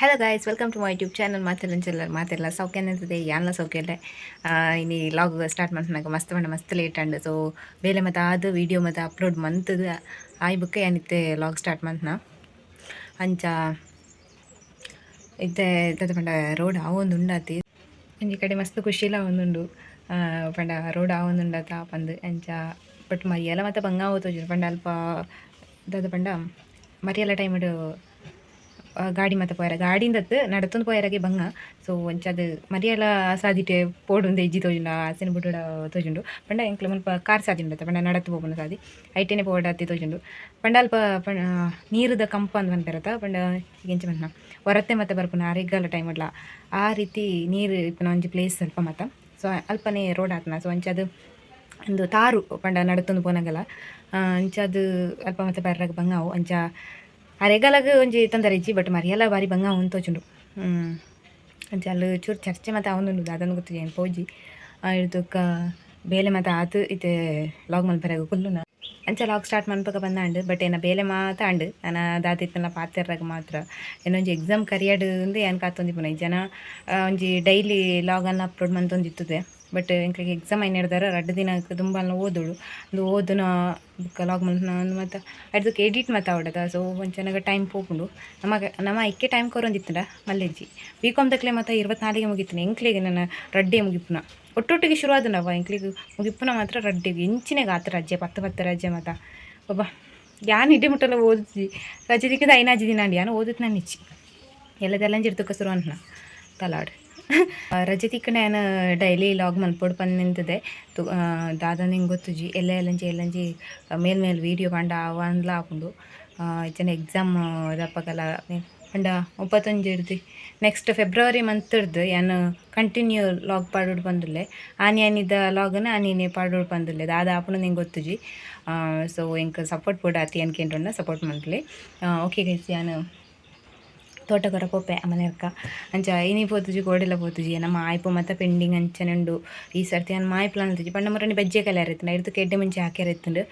Hello guys, welcome to my YouTube channel. ಮಾತೆಲ್ಲ ಸೌಖ್ಯನಿರ್ತದೆ ಯಾನ ಸೌಖ್ಯಲ್ಲೇ ಇನ್ನು ಲಾಗ್ ಸ್ಟಾರ್ಟ್ ಮಾಡ್ತಾನಾಗ ಮಸ್ತ್ ಲೇಟ್ ಅಂಡ್ ಸೊ ಬೇಲೆ ಮತ್ತು ಅದು ವೀಡಿಯೋ ಮತ್ತು ಅಪ್ಲೋಡ್ ಮಂತದ ಆಯ್ ಬುಕ್ಕ ಏನಿತ್ತೆ ಲಾಗ್ ಸ್ಟಾರ್ಟ್ ಮಾಡ್ತಾನ ಅಂಚ ಇತ್ತೆ ಪಂಡ ರೋಡ್ ಆವೊಂದು ಉಂಡಾತಿ ಈ ಕಡೆ ಮಸ್ತ್ ಖುಷಿಲ ಒಂದುಂಡು ಪಂಡ ರೋಡ್ ಆವೊಂದುಂಡಾತ ಪಂದು ಅಂಚ ಬಟ್ ಮರಿಯಲ್ಲ ಮತ್ತು ಬಂಗ ಹೋಗ್ತೋಜು ಪಂಡ ಅಲ್ಪ ದಾದ ಪಂಡ ಮರಿಯಲ್ಲ ಟೈಮ್ ಗಾಡಿ ಮತ್ತು ಪೋಯರ ಗಾಡಿಂದತ್ತು ನಡತೊಂದು ಪೋಯರಾಗೆ ಬಂಗ ಸೊ ಅದು ಮರಿಯಲ್ಲ ಸಾದಿಟೆ ಪೋಡುಂದು ಎಜ್ಜಿ ತೋಜುಂಡು ಆಸೆನ ಬುಡ ತೋಜುಂಡು ಪಂಡ ಎಂಕ್ಲು ಮುಲ್ಪ ಕಾರ್ ಸಾದಿ ಉಂಡತ್ತ ಪಂಡ ನಡತು ಪೋಪುನ ಸಾದಿ ಐಟೇನೆ ಪೋಡಾತಿ ತೋಜುಂಡು ಪಂಡ ಅಲ್ಪ ನೀರುದ ಕಂಪ ಅಂತ ಬಂದಿರತ್ತ ಪಂಡ ಎಂಚ ಬಂದ ಹೊರತ್ತೆ ಮತ್ತು ಬರ್ಪುನ ಆರೆಗ್ಗಾಲ ಟೈಮ್ ಇಡ್ಲ ಆ ರೀತಿ ನೀರು ಇಪ್ಪನ ಒಂಜಿ ಪ್ಲೇಸ್ ಸ್ವಲ್ಪ ಮತ್ತು ಸೊ ಅಲ್ಪನೇ ರೋಡ್ ಆತನ ಸೊ ಅಂಚದು ಒಂದು ತಾರು ಪಂಡ ನಡತೊಂದು ಪೋನಾಗಲ್ಲ ಅಂಚದು ಅಲ್ಪ ಮತ್ತು ಬರ್ರಾಗ ಬಂಗಾವು ಅಂಚ ಅರೆಗಾಲಾಗ ಒಂಜಿ ತೊಂದರೆ ಇಜ್ಜಿ ಬಟ್ ಮರಿಯಲ್ಲ ಬಾರಿ ಬಂಗ ಅವನು ತೋಜುಂಡು ಅಂಚ ಅಲ್ಲಿ ಚೂರು ಚರ್ಚೆ ಮತ್ತು ಅವನು ಅದನ್ನು ಗೊತ್ತಿದೆ ಏನು ಪೋಜಿ ಹಿಡ್ದಕ್ಕ ಬೇಲೆ ಮತ್ತು ಆತು ಇತ್ತೆ ಲಾಗ್ ಮಲ್ಪರಾಗ ಕುಲ್ಲುನ ಅಂಚ ಲಾಗ್ ಸ್ಟಾರ್ಟ್ ಮನ್ಪಕ ಬಂದಾಂಡು ಬಟ್ ಏನ ಬೇಲೆ ಮಾತಾಂಡು ನಾನು ದಾತಿತ್ತಲ್ಲ ಪಾತಿರ್ರಾಗ ಮಾತ್ರ ಏನೊಂಜಿ ಎಕ್ಸಾಮ್ ಕರಿಯಾಡು ಅಂದು ಏನು ಕಾತೊಂದಿಪ್ಪುನ ಈ ಜನ ಒಂಜಿ ಡೈಲಿ ಲಾಗನ್ನು ಅಪ್ಲೋಡ್ ಮಂತೊಂದಿತ್ತುದೆ ಬಟ್ ಎಂಕ್ಲೆಗೆ ಎಕ್ಸಾಮ್ ಏನು ಹಿಡ್ದಾರ ರಡ್ಡು ದಿನಕ್ಕೆ ತುಂಬ ಓದೋಳು ಒಂದು ಓದನ ಬುಕ್ಕ ಲಾಗ್ ಮಲ್ಪನ ಮತ್ತು ಅದಕ್ಕೆ ಎಡಿಟ್ ಮತ್ತು ಅವಡದ ಸೊ ಒಂಚನಾಗ ಟೈಮ್ ಪೋಪುಂಡು ನಮ್ಮ ಇಕ್ಕೆ ಟೈಮ್ ಕೊರೊಂದಿತ್ತಂಡ ಮಲ್ಲೆಜ್ಜಿ B.Com ತಕ್ಲೆ ಮತ್ತು 24ಗೆ ಮುಗಿತೀನಿ ಎಂಕ್ಲೆಗೆ ನನ್ನ ರಡ್ಡೆ ಮುಗಿಪುನ ಒಟ್ಟೊಟ್ಟಿಗೆ ಶುರು ಆದ ನಾವು ಎಂಕ್ಲಿಗೆ ಮುಗಿಪುನ ಮಾತ್ರ ರಡ್ಡೆಗೆ ಇಂಚಿನಾಗ ಆತ ರಜೆ 10 ರಜೆ ಮತ್ತು ಒಬ್ಬ ಯಾನು ಇಡೀ ಮುಟ್ಟಲ್ಲ ಓದಿದ್ವಿ ರಜೆ ದಿಕ್ಕದ 5 ದಿನ ಅಂಡಿ ಯಾನು ಓದಿತ್ತು ನಾನು ಇಚ್ಚಿ ಎಲ್ಲದೆಲ್ಲಂಜಿರ್ತಕ್ಕ ಶುರು ಅಂತ ತಲಾಡು ರಜೆ ತಿಕ್ಕನೆ ನಾನು ಡೈಲಿ ಲಾಗ್ ಮಲ್ಪೊಡು ಬಂದು ನಿಂತಿದೆ ದಾದ ನಿಂಗೆ ಗೊತ್ತುಜಿ ಎಲ್ಲಂಜಿ ಮೇಲ್ ವೀಡಿಯೋ ಪಂಡ ಅವಂದ್ಲ ಹಾಕೊಂಡು ಜನ ಎಕ್ಸಾಮ್ ದಪ್ಪಗಲ್ಲ ಪಂಡ 31 ಹಿಡ್ದು ನೆಕ್ಸ್ಟ್ ಫೆಬ್ರವರಿ ಮಂತ್ ಹಿಡ್ದು ಏನು ಕಂಟಿನ್ಯೂ ಲಾಗ್ ಪಾಡೋಡು ಬಂದುಲ್ಲೆ ಆನಿದ ಲಾಗನ ಆನಿನೇ ಪಾಡೋಡು ಬಂದುಲ್ಲೆ ದಾದ ಆಪುನ ನಿಂಗೆ ಗೊತ್ತುಜಿ ಸೊ ಎಂಕ್ ಸಪೋರ್ಟ್ ಪೋಡಾತಿ ಅನ್ಕೊಂಡ್ರನ್ನ ಸಪೋರ್ಟ್ ಮಾಡ್ಲಿ ಓಕೆ ಗೈಸ್ ಯಾನು ತೋಟಗೊರ ಪೋಪೆ ಮನೆಯರ್ಕ ಅಂಚ ಇನಿ ಪೋತುಜಿ ಗೋಡೆಲ್ಲ ಪೋತುಜಿ ನಮ್ಮ ಆಯ್ಪು ಮತ್ತು ಪೆಂಡಿಂಗ್ ಅಂಚನುಂಡು ಈ ಸರ್ತಿ ನಾನು ಮಾಯ್ಪುಲ ಅಂತುಜಿ ಪಂಡ ಮರನಿ ಬಜ್ಜೆ ಕಲೆ ಇರ್ತಂಡು ಐಡ್ದಕ್ಕೆ ಎಡ್ಡೆ ಮುಂಚೆ ಹಾಕ್ಯಾರಿತ್ತಂಡು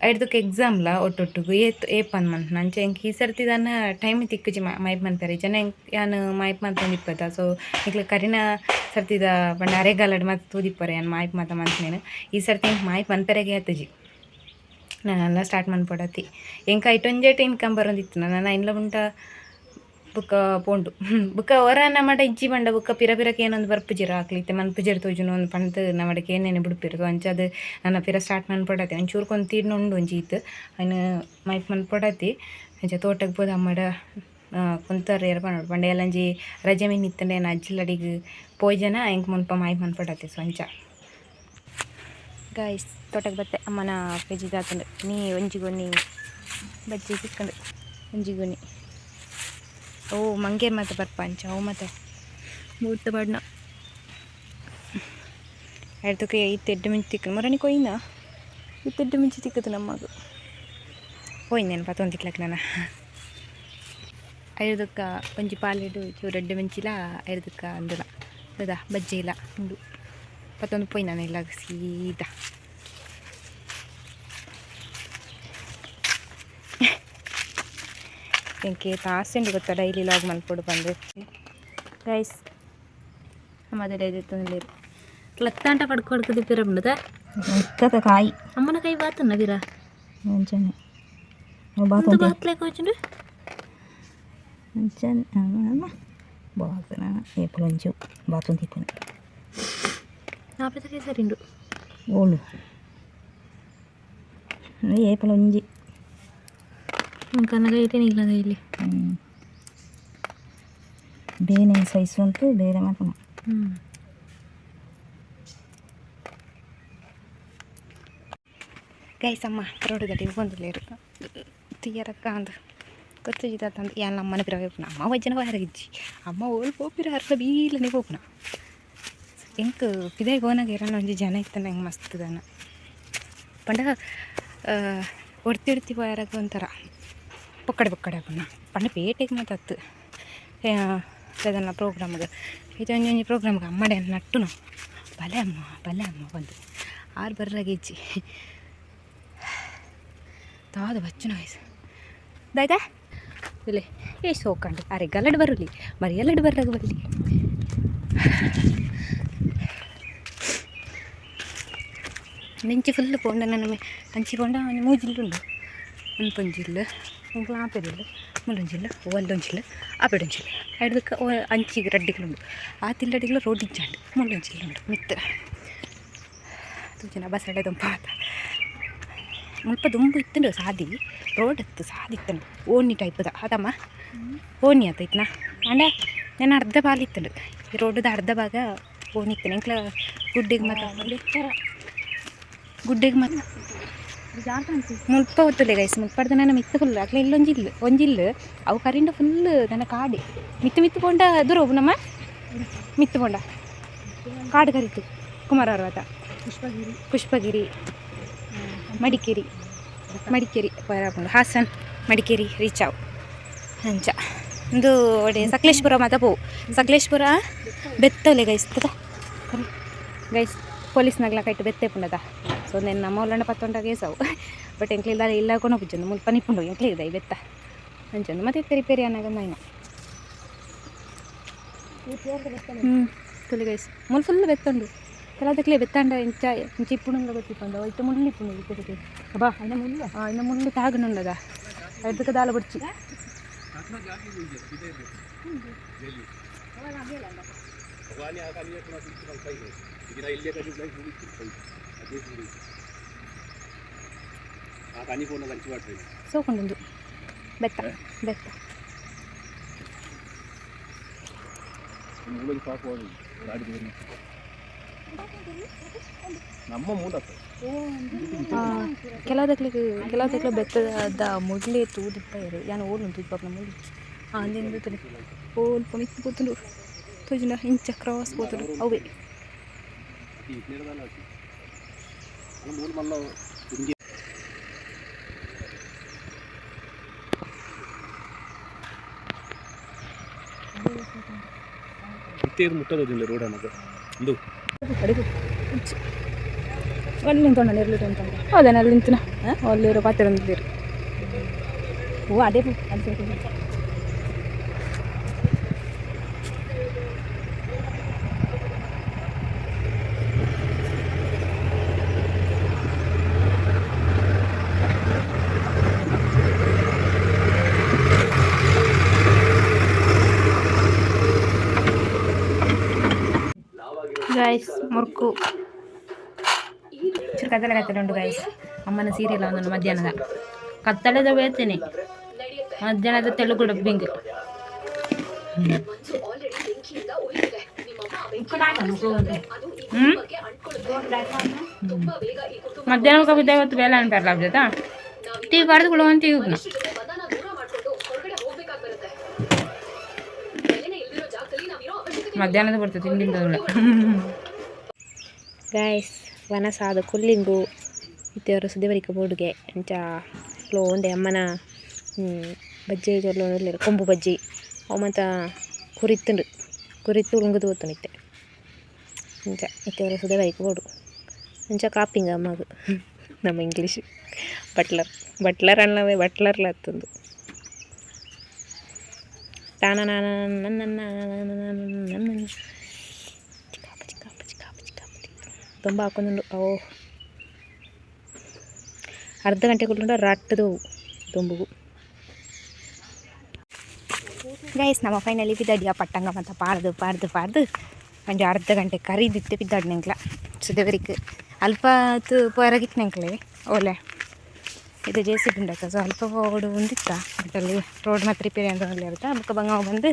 ಐಡ್ದಕ್ಕೆ ಎಕ್ಸಾಮ್ಲ ಒಟ್ಟೊಟ್ಟಿಗೆ ಏಪನ್ ಮಂತ್ ಅಂಚೆ ಎಂಕ್ ಈ ಸರ್ತಿ ನನ್ನ ಟೈಮ್ ತಿಕ್ಕುಜಿ ಮಾಯ್ಪ್ ಮನ್ಪೇರೆ ಜನ ಯಾನು ಮಾಯ್ಪ್ ಮಂತೊಂದು ಇಪ್ಪತ್ತ ಸೊ ಈಗ ಕರಿನ ಸರ್ತಿದ ಪಂಡ ಅರೆಗಾಲಡ್ ಮತ್ತು ತೂದಿಪ್ಪರೆ ಯಾನು ಮಾಯ್ಪ್ ಮತ್ತು ಮಂತ್ನೇನು ಈ ಸರ್ತಿ ಎಂಕ್ ಮಾಯ್ಪ್ ಮನ್ಪೆರೆಗೆ ಆತುಜಿ ನಾನೆಲ್ಲ ಸ್ಟಾರ್ಟ್ ಮನ್ಪೊಡತಿ ಎಂಕ ಐಟೊಂಜೇಟ್ ಇನ್ಕಮ್ ಬರೋಂದಿತ್ತು ನಾನು ಇಲ್ಲ ಉಂಟ ಬುಕ್ಕ ಪೋಂಡು ಬುಕ್ಕ ಹೊರನ ಮಡ ಇಜ್ಜಿ ಬಂಡ ಬುಕ್ಕ ಪಿರಕ್ಕೆ ಏನೊಂದು ಬರ್ಪುಜಿರ ಹಾಕ್ಲಿತ್ತೆ ಮನ್ಪುಜಿರ ತೋಜುನು ಒಂದು ಪಂತ ನಮ್ಮಡಕ್ಕೆ ಏನೇನು ಬಿಡ್ಪಿರೋದು ಅಂಚದು ನನ್ನ ಸ್ಟಾರ್ಟ್ ಮನ್ಪೊಡತಿ ಒಂಚೂರ್ಕೊಂದು ತೀರ್ನುಂಡು ಒಂಜಿ ಇತ್ತು ಅಯ್ನು ಮೈಪ್ ಮನ್ಪೊಡತಿ ಅಂಚ ತೋಟಕ್ಕೆ ಹೋದ ಅಮ್ಮಡ ಕುಂತರ್ ಏರ್ಪಣ್ಣು ಪಂಡ ಎಲ್ಲಂಜಿ ರಜೆ ಮೀನು ಇತ್ತಂಡೆ ಏನು ಅಜ್ಜಿಲಡಿಗೆ ಜನ ಹೆಂಗೆ ಮುನ್ಪ ಮಾಯ್ಪ್ ಮನ್ಪೊಡತಿ ಸೊ ಅಂಚ ಗಾಯ್ಸ್ ತೋಟಕ್ಕೆ ಬತ್ತೆ ಅಮ್ಮನ ಪೇಜಿ ದಾತಂಡು ನೀ ಒಂಜಿಗೊನಿ ಬಜ್ಜಿ ಸಿಕ್ಕಂಡು ಒಂಜಿಗೊನಿ ಓ ಮಂಗೆ ಮತ್ತು ಬರ್ಪಂಚ ಅವು ಮತ್ತು ಮೂರ್ತ ಬಣ್ಣ ಐದಕ್ಕೆ ಇತ್ತೆಡ್ಡು ಮಿಂಚು ತಿಕ್ಕ ಮರಣಿ ಕೊಯ್ನ ಇತ್ತೆಡ್ಡು ಮಿಂಚು ತಿಕ್ಕದು ನಮ್ಮದು ಹೋಯ್ನೇನು ಪತ್ತೊಂದಿಕ್ಲಕ್ಕೆ ನಾನು ಐದಕ್ಕೆ ಒಂಜಿ ಪಾಲಿಡು ಚೂರೆಡ್ಡು ಮಿಂಚಿಲ ಐದಕ್ಕೆ ಅಂದಲ ಹೌದಾ ಬಜ್ಜಿ ಇಲ್ಲ ಉಂಡು ಪತ್ತೊಂದು ಪೋಯ್ ನಾನು ಇಲ್ಲ ಸೀದಾ ಎಂಕೆ ತಾಸೆಂಡು ಗೊತ್ತಾ ಡೈಲಿ ಲಾಗ್ ಮಲ್ಪೊಡು ಬಂದು ಗೈಸ್ ಅಮ್ಮದ ಡೈಲಿ ತಂದಿರು ಲತ್ತಾಂಟ ಪಡ್ಕೊಡ್ಕದು ಪಿರ ಬಿಡದ ಇಕ್ಕದ ಕಾಯಿ ಅಮ್ಮನ ಕೈ ಬಾತನ್ನ ಬಿರ ಅಂಚನೆ ಬಾತ್ಲೇಕ వచ్చుండు ಅಂಚನೆ బాగున్నా ఏపులు ఉంచు బాత్రూమ్ తిప్పుని నా పెద్దకే సరిండు ఓళ్ళు ఏపులు ఉంచి ಕನ್ನಗ ಐತೆ ನೀಗ್ಲದ ಇಲ್ಲಿ ಬೇನೆ ಸೈಜ್ ಉಂಟು ಬೇರೆ ಮಾತ್ರ ಗೈಸ್ ಅಮ್ಮ ರೋಡ್ ಗಡಿ ಬಂದಿಲ್ಲೇರು తీయరక్క అందు కొత్త ತಂದು ಯಾನ ಅಮ್ಮನ ಪಿರ ಹೋಗ್ನ ಅಮ್ಮ ವಜ್ಜನ ಹೊರಗಿಜ್ಜಿ ಅಮ್ಮ ಓಲ್ ಹೋಪಿರ ಹರ್ಲ ಬೀಲನೆ ಹೋಗ್ನ ಎಂಕ್ ಪಿದಾಗಿ ಹೋನಾಗ ಇರೋಣ ಒಂಜಿ ಜನ ಇತ್ತಾನ ಹೆಂಗೆ ಮಸ್ತದನ ಪಂಡ ಹೊಡ್ತಿಡ್ತಿ ಹೊರಗೆ ಒಂಥರ ಬೊಕ್ಕಡೆ ಹಾಕೋಣ ಪಂಡ ಪೇಟೆಗೆ ಮಾತಾತು ಅದನ್ನ ಪ್ರೋಗ್ರಾಮ್ಗೆ ಇದು ಒಂಜೊಂಜಿ ಪ್ರೋಗ್ರಾಮ್ಗೆ ಅಮ್ಮಡೆ ನಟ್ಟುನು ಬಲೆ ಅಮ್ಮ ಬಂದು ಆರು ಬರ್ರಾಗಿಜ್ಜಿ ತಾದು ಬಚ್ಚುನ ವಯಸ್ಸು ದಾಯ್ತಾ ಇಲ್ಲೇ ಎಷ್ಟು ಹೋಗ್ಕೊಂಡು ಅರೆ ಗಲ್ಲಡ್ ಬರಲಿ ಮರಿ ಎಲ್ಲಡ್ ಬರ್ರಾಗ ಬರಲಿ. ನೆಂಚಿ ಫುಲ್ ಪೋಂಡ ನನ್ನ ಅಂಚಿ ಪೋಂಡ ಮೂಜಿಲ್ലുಂಡು ಅನ್ಪೊಂಜಿಲ್ಲು ಎಂಕ್ಲ ಆಪೆದಿಲ್ಲು ಮುಳ್ಳೊಂಜಿಲ್ಲು ಒಲ್ಲೊಂಜಿಲ್ಲು ಆಪೆಡೊಂಜಿಲ್ಲು ಐದಕ್ಕೆ ಅಂಚಿಗೆ ರಡ್ಡಿಗಳುಂಡು ಆ ತಿಲ್ಲಡಿಗಳು ರೋಡ್ ಇಜ್ಜಾಂಡು ಮುಳ್ಳೊಂಜಿಲ್ಲುಂಡು ಮಿತ್ತ ತೂಜನ ಬಸಳೆ ದುಂಪ ಆತ ಮುಲ್ಪ ದುಂಬು ಇತ್ತುಂಡು ಸಾದಿ ರೋಡ್ ಎತ್ತು ಸಾದಿ ಇತ್ತಂಡು ಓಣಿ ಟೈಪದ ಅದಮ್ಮ ಓಣಿ ಆತ ಇತ್ತನ ಅಂಡ ನಾನು ಅರ್ಧ ಪಾಲಿತ್ತಂಡು ಈ ರೋಡ್ದ ಅರ್ಧ ಭಾಗ ಓಣಿ ಇತ್ತು ಎಂಕ್ಲ ಗುಡ್ಡಿಗೆ ಮತ್ತು ಮುಲ್ಪ ಹೊತ್ತಲೆ ಗೈಸ್ ಮುಲ್ಪಡ್ದು ನನ್ನ ಮಿತ್ತು ಫುಲ್ ಅಕ್ಲ ಒಂಜಿಲ್ಲು ಅವು ಕರಿಂಡ ಫುಲ್ ನನ್ನ ಕಾಡಿ ಮಿತ್ತು ಪೋಂಡ ದೂರ ಹೋಗು ನಮ್ಮ ಮಿತ್ತು ಪೋಂಡ ಕಾಡು ಕರಿತು ಕುಮಾರ ಪರ್ವತ ಪುಷ್ಪಗಿರಿ ಮಡಿಕೇರಿ ಪರಪುಂಡು ಹಾಸನ್ ಮಡಿಕೇರಿ ರೀಚ್ ಆವು ಅಂಚ ಒಂದು ಒಡೆ ಸಕಲೇಶ್ಪುರ ಮಾತ ಪೋವು ಸಕಲೇಶ್ಪುರ ಬೆತ್ತಲೆ ಗೈಸ್ ಗೈಸ್ ಪೊಲೀಸ್ನಾಗ್ಲ ಕೈಟ್ ಬೆತ್ತೆ ಪುಂಡದ ಸೊ నేను ನಮ್ಮ వాళ్ళ పత్తుంటా కేసావు బట్ ఎంక్ల ఇలా కొనొచ్చింది ముల్ పని పుండు ఎంక్ల ఇది బెత్త అంచంది ಮತ್ತೆ ರಿಪೇರಿ ಅನ್ನಗಂದ ఆయన ತುಲಿ ಗೈಸ್ ಮುಲ್ ಫುಲ್ ಬೆತ್ತಂಡು ಕೆಲದಕ್ಲೆ ಬೆತ್ತಂಡ ಇಂಚ ಇಪ್ಪುಣಂಗ ಗೊತ್ತಿಪ್ಪಂದ ಇಟ್ಟು ಮುಳ್ಳಿ ಇಪ್ಪುಂಡು ಇಪ್ಪುಕ್ಕೆ ಬಾ ఆయన ముళ్ళు తాగనుండదా ఎడ్దుకు దాల బొచ్చి ಸೋಕೊಂಡು ಬೆತ್ತ ಕೆಲವದಕ್ಕೆ ಬೆತ್ತದ ಮುಡ್ಲೆ ತೂದಿಪ್ಪ ಇರು ಯಾನು ಓಡುಂಟು ಇಪ್ಪ ಮುಳ್ಳಿ ಅಂದಿಂದ ಓಲ್ ಮಿತ್ತು పోతుండు ತೋಜಿನ ಇಂಚ ಕ್ರಾಸ್ పోతుండు ಅವೇ ಮುಟ್ಟೋದಿಲ್ಲ ರೋಡ್ ಅನ್ನೋದು ಒಂದು ಅಲ್ಲಿ ನಿಂತೋಣ ಇರ್ಲಿಟ್ಟು ಅಂತ ಹೌದೇನ ಅಲ್ಲಿ ನಿಂತಿನ ಅಲ್ಲಿರೋ ಪಾತ್ರೆ ಅಂದಿರು ಓ ಅದೇ ಅದು ಗೈಸ್ ಮುರ್ಕು ಚೂರು ಕತ್ತಲೆ ಉಂಟು ಗೈಸ್ ಅಮ್ಮನ ಸೀರಿಯಲ್ ಒಂದು ಮಧ್ಯಾಹ್ನದ ಕತ್ತಲೆದ ಬೇಳ್ತೇನೆ ಮಧ್ಯಾಹ್ನದ ತೆಲುಗು ಡಬ್ಬಿಂಗ್ ಮಧ್ಯಾಹ್ನ ಕವಿತೆ ಇವತ್ತು ಬೇಲೆ ಅನ್ಪಾರಲ್ಲ ಅವ್ರ ಜೊತೆ ಟೀ ಬಾರ್ದು ಕೊಡುವಂತ ಈಗ ಮಧ್ಯಾಹ್ನದ ಬರ್ತದೆ ತಿಂಡಿಂದ ಗೈಸ್ ವನಸಾದ ಕುಲ್ಲಿಂಗು ಇತ್ತೆಯವರು ಸುದೇವರಿಕ ಬೋರ್ಡ್ಗೆ ಅಂಚ ಫ್ಲೋ ಒಂದೇ ಅಮ್ಮನ ಬಜ್ಜಿ ಜೊಲ್ಲ ಕೊಂಬು ಬಜ್ಜಿ ಅವು ಮತ್ತು ಕುರಿತು ಉಳುಂಗದು ಓದ್ತಾನಿತ್ತೆ ಅಂಚ ಇತ್ತೆಯವರು ಸುದೇವರಿಕ ಬೋರ್ಡು ಅಂಚ ಕಾಪಿಂಗ ಅಮ್ಮಗು ನಮ್ಮ ಇಂಗ್ಲೀಷ್ ಬಟ್ಲರ್ ಅನ್ನವೇ ಬಟ್ಲರ್ಲ ಹತ್ತೊಂದು ತುಂಬ ಹಾಕೊಂಡುಂಡು ಓ ಅರ್ಧ ಗಂಟೆ ಕೊಟ್ಟು ರಟ್ಟದು ದೊಂಬುಗು ಗೈಸ್ ನಮ್ಮ ಫೈನಲಿ ಬಿದ್ದಾಡಿಯ ಪಟ್ಟಂಗ ಮತ್ತು ಪಾಡ್ದು ಒಂದು ಅರ್ಧ ಗಂಟೆ ಕರಿದಿತ್ತೆ ಬಿದ್ದಾಡಿ ನೆಂಕ್ಲ ಸುದೇವರಿಗೆ ಅಲ್ಪ ಪೊರಗಿತ್ತು ನೆಂಕ್ಲೆ ಓಲೆ ಇದು ಜೆ ಸಿ ಬಿ ಉಂಡಾತ ಸೊ ಅಲ್ಪ ಓಡು ಒಂದಿತ್ತ ಬಟ್ಟಲ್ಲಿ ರೋಡ್ ಮತ್ತು ರಿಪೇರಿ ಅಂತ ಇರುತ್ತೆ ಬುಕ್ಕ ಬಂಗ ಬಂದು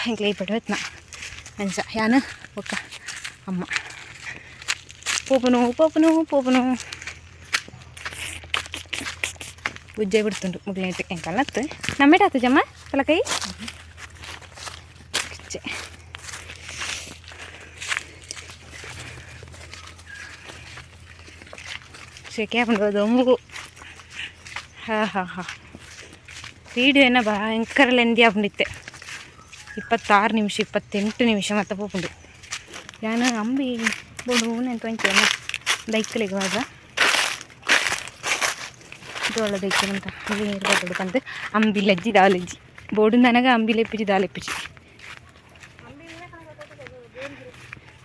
ಎಂಕ್ಲೆ ಈ ಪಟ್ಟು ಹೊತ್ನ ಅಂಚ ಯಾನು ಒಕ್ಕ ಅಮ್ಮ ಪೋಪನು ಉಜ್ಜೆ ಬಿಡ್ತುಂಡು ಮುಗ್ಲೇಟ್ ಎಂಕಲ್ಲತ್ತು ನಮ್ಮೇಟ ಆತು ಜಮ್ಮ ಕಲಕೈ ಶೆಕೆ ಹಾಕೊಂಡು ಒಮ್ಮಗು ಹಾಂ ವೀಡಿಯೋ ಏನ ಭಯಂಕರ ಲೆಂದಿ ಆಗ್ಬಿಟ್ಟಿತ್ತೆ 26 ನಿಮಿಷ 28 ನಿಮಿಷ ಮತ್ತೆ ಹೋಗ್ಬಿಟ್ಟು ಯಾನು ಅಂಬಿ ಬೋಡು ನೆಂತೊಂಚೇನ ದೈಕ್ಕಲಿಗೆ ಹೋದ ಒಳ್ಳೇದು ಅಂತ ಅಲ್ಲಿ ನೀರು ಬರ್ತದೆ ಅಂಬಿಲಜ್ಜಿ ದಾಲಜ್ಜಿ ಬೋರ್ಡು ನನಗೆ ಅಂಬಿಲೆಪ್ಪಿಜಿ ದಾಲೆಪ್ಪಿಜಿ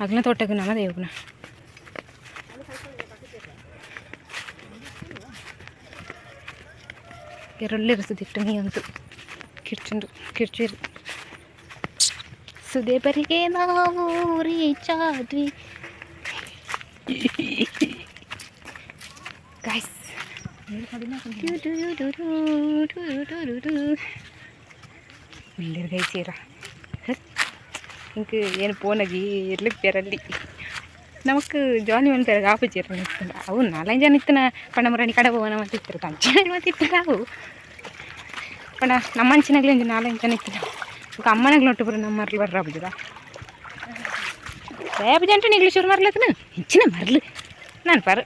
ಅಗ್ನ ತೋಟಕ್ಕೆ ನಮ್ಮ ದೇವನ ಎರೊಳ್ಳಿರಿಸಿದಿಟ್ಟು ನೀ ಅಂತೂ ಕಿರ್ಚಿರು ಸುದೇಬರಿಗೆ ನಾವು ರೀಚಾದ್ವಿ ಗಾಯ್ಸ್ ಉಳ್ಳಿರ್ ಗೈಸೀರ ಇಂಕ ಏನು ಫೋನಾಗಿ ಇರ್ಲಿಕ್ಕೆ ಬೇರಲ್ಲಿ ನಮಕ್ ಜಾಲಿ ಮಂತಾರೆ ಆಪುಜೀರ ನಿಂತಲ್ಲ ಅವು 4 ಜನ ಇತ್ತನ ಪಂಡಮರಣಿ ಕಡೆ ಹೋಗೋಣ ಮತ್ತು ಇರ್ತಾರೆ ತಂಚೆ ಮತ್ತು ಇರ್ತಾರೆ ಅವು ಪಂಡ ನಮ್ಮ ಅಂಚಿನಾಗ್ಲಿ ಒಂದು 4 ಜನ ಇತ್ತು ಈಗ ಅಮ್ಮನಾಗ್ಲಿ ಒಟ್ಟು ಬರೋ ನಮ್ಮ ಮರ್ಲು ಬರ್ರ ಹಬ್ಬದ ರೇಪ ಜಂಟು ಇಂಗ್ಲೀಷ್ ಅವ್ರು ಮರ್ಲತ್ತನ ಹೆಚ್ಚಿನ ಮರ್ಲು ನಾನು ಪರ್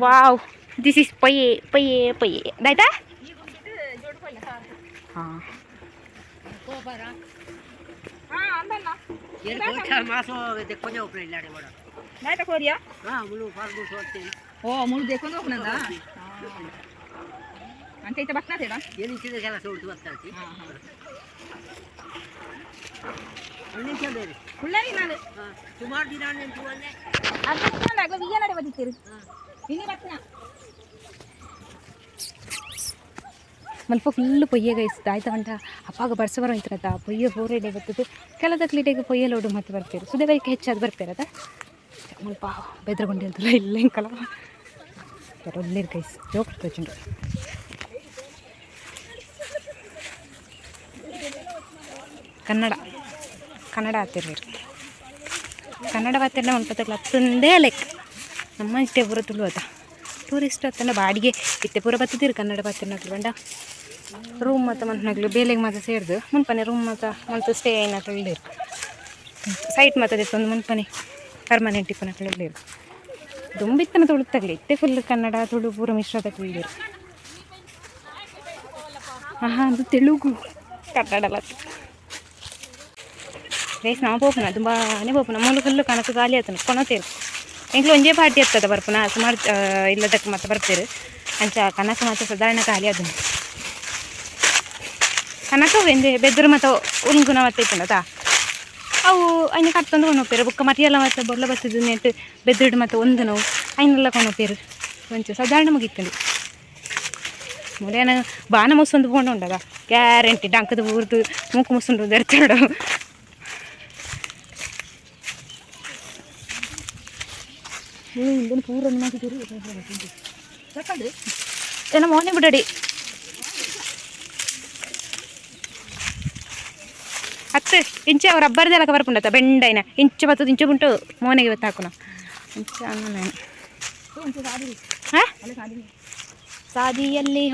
ವಾವ್ ದಿಸ್ ಇಸ್ ಪಯ್ಯೆ ಪಯ್ಯೆ ಪಯ್ಯೆ ಆಯ್ತಾ ಹಾಂ ಮುಳು ದೇಕೊಂಡು ಹೋಗ್ನಂದ ಅಂತ ಐತೆ ಬರ್ತೇನ ಸುಮಾರು ದಿನ ನಡೆ ಬದಿತೀರಿ ಇಲ್ಲಿ ಬರ್ತೇನೆ ಮಲ್ಪ ಫುಲ್ಲು ಪೊಯ್ಯೆ ಗೈಸ್ದು ಆಯ್ತಾ ಅಂಟ ಅಪ್ಪಾಗ ಬರ್ಸ ಬರೋ ಇತ್ತರತ್ತ ಪೊಯ್ಯೆ ಬೋರೆಡೆ ಬರ್ತದೆ ಕೆಲದ ಕ್ಲೀಟೆಗೆ ಪೊಯ್ಯೆ ಲೋಡು ಮತ್ತೆ ಬರ್ತೀರಿ ಸುದೇವೈಕೆ ಹೆಚ್ಚಾದ ಬರ್ತೀರದ ಮಲ್ಪ ಬೆದ್ರಗೊಂಡಿ ಅಂತಲ್ಲ ಇಲ್ಲ ಹಿಂಕಲ್ಲ ಒಳ್ಳೆ ಗೈಸ್ ಜೋಕ್ ತೋಚುಂಡು ಕನ್ನಡ ಆತಿರ್ರಿ ಕನ್ನಡ ಮಾತಾಡ ಮಲ್ಪತ್ತಲ್ಲ ಹತ್ತಂದೇ ಲೆಕ್ಕ ನಮ್ಮ ಇಷ್ಟೇ ಪೂರ ತುಳುವದ ಟೂರಿಸ್ಟ್ ಹತ್ತಂಡ ಬಾಡಿಗೆ ಇತ್ತೆ ಪೂರ ಬತ್ತಿದ್ದೀರಿ ಕನ್ನಡ ಬತ್ತಿನಗ್ಲು ಬಂಡ ರೂಮ್ ಮತ್ತು ಮಂತ್ನಾಗ್ಲು ಬೇಲೆಗೆ ಮಾತ್ರ ಸೇರಿದು ಮುನ್ಪನೆ ರೂಮ್ ಮತ್ತು ಮಂತು ಸ್ಟೇ ಏನಾಗ್ಲು ಇಲ್ಲಿರು ಸೈಟ್ ಮಾತದಿತ್ತು ಒಂದು ಮುನ್ಪನೆ ಪರ್ಮನೆಂಟ್ ಇಪ್ಪನಕ್ಲು ಇಲ್ಲಿರು ದುಂಬಿತ್ತನ ತುಳುತ್ತಾಗಲಿ ಇತ್ತೆ ಫುಲ್ ಕನ್ನಡ ತುಳು ಪೂರ ಮಿಶ್ರದಕ್ಲು ಇಲ್ಲಿರು ಅದು ತೆಲುಗು ಕನ್ನಡ ರೇಸ್ ನಾವು ಪೋಪುನ ತುಂಬಾನೇ ಪೋಪುನ ಮೂಲು ಫುಲ್ಲು ಕಣಕು ಗಾಲಿ ಆತನ ಕೊಣತೇರು ಎಂಕ್ಲು ಒಂಜೇ ಪಾರ್ಟಿ ಇರ್ತದ ಬರ್ಪುನ ಸುಮಾರು ಇಲ್ಲದಕ್ಕೆ ಮತ್ತೆ ಬರ್ತೀರಿ ಅಂಚ ಕನಕ ಮತ್ತು ಸಾಧಾರಣ ಖಾಲಿ ಅದನ್ನು ಕನಕ ಎಂದೆ ಬೆದ್ರು ಮತ್ತು ಉಲ್ಗುನ ಮತ್ತೆ ಇತ್ತಂಡತಾ ಅವು ಅಯ್ಯ ಕಟ್ಕೊಂಡು ಕೊಂಡೋಗ್ತಾರೆ ಬುಕ್ಕ ಮರಿಯೆಲ್ಲ ಮತ್ತು ಬೊಲ್ಲ ಬಸ್ಸಿದ್ದು ನೆಟ್ಟು ಬೆದ್ರಿಡು ಮತ್ತು ಒಂದು ನೋವು ಐನೆಲ್ಲ ಕೊಂಡೋಗ್ತಾರೆ ಒಂಚೂರು ಸಾಧಾರಣ ಮುಗಿತ್ತಂಡಿ ಮುರಿಯನ ಬಾನ ಮುಸ್ಸೊಂದು ಕೊಂಡು ಉಂಡದ ಗ್ಯಾರಂಟಿ ಡಂಕದ ಊರ್ದು ಮೂಕು ಮುಸ್ಸುಂಡು ದೆರ್ತಾಡು ಪೂರ ಏನ ಮೋನೆ ಬಿಡಡಿ ಹತ್ತು ಇಂಚೆ ಅವ್ರು ರಬ್ಬರ್ದೆಲ್ಲ ಬರ್ಪುಂಡತ್ತ ಬೆಂಡೈನ ಇಂಚು ಬತ್ತದ ಇಂಚು ಉಂಟು ಮೋನೆಗೆ ಇವತ್ತು ಹಾಕೋಣ ಇಂಚು ಅನ್ನ ಹಾಂ ಸಾದಿಯಲ್ಲಿ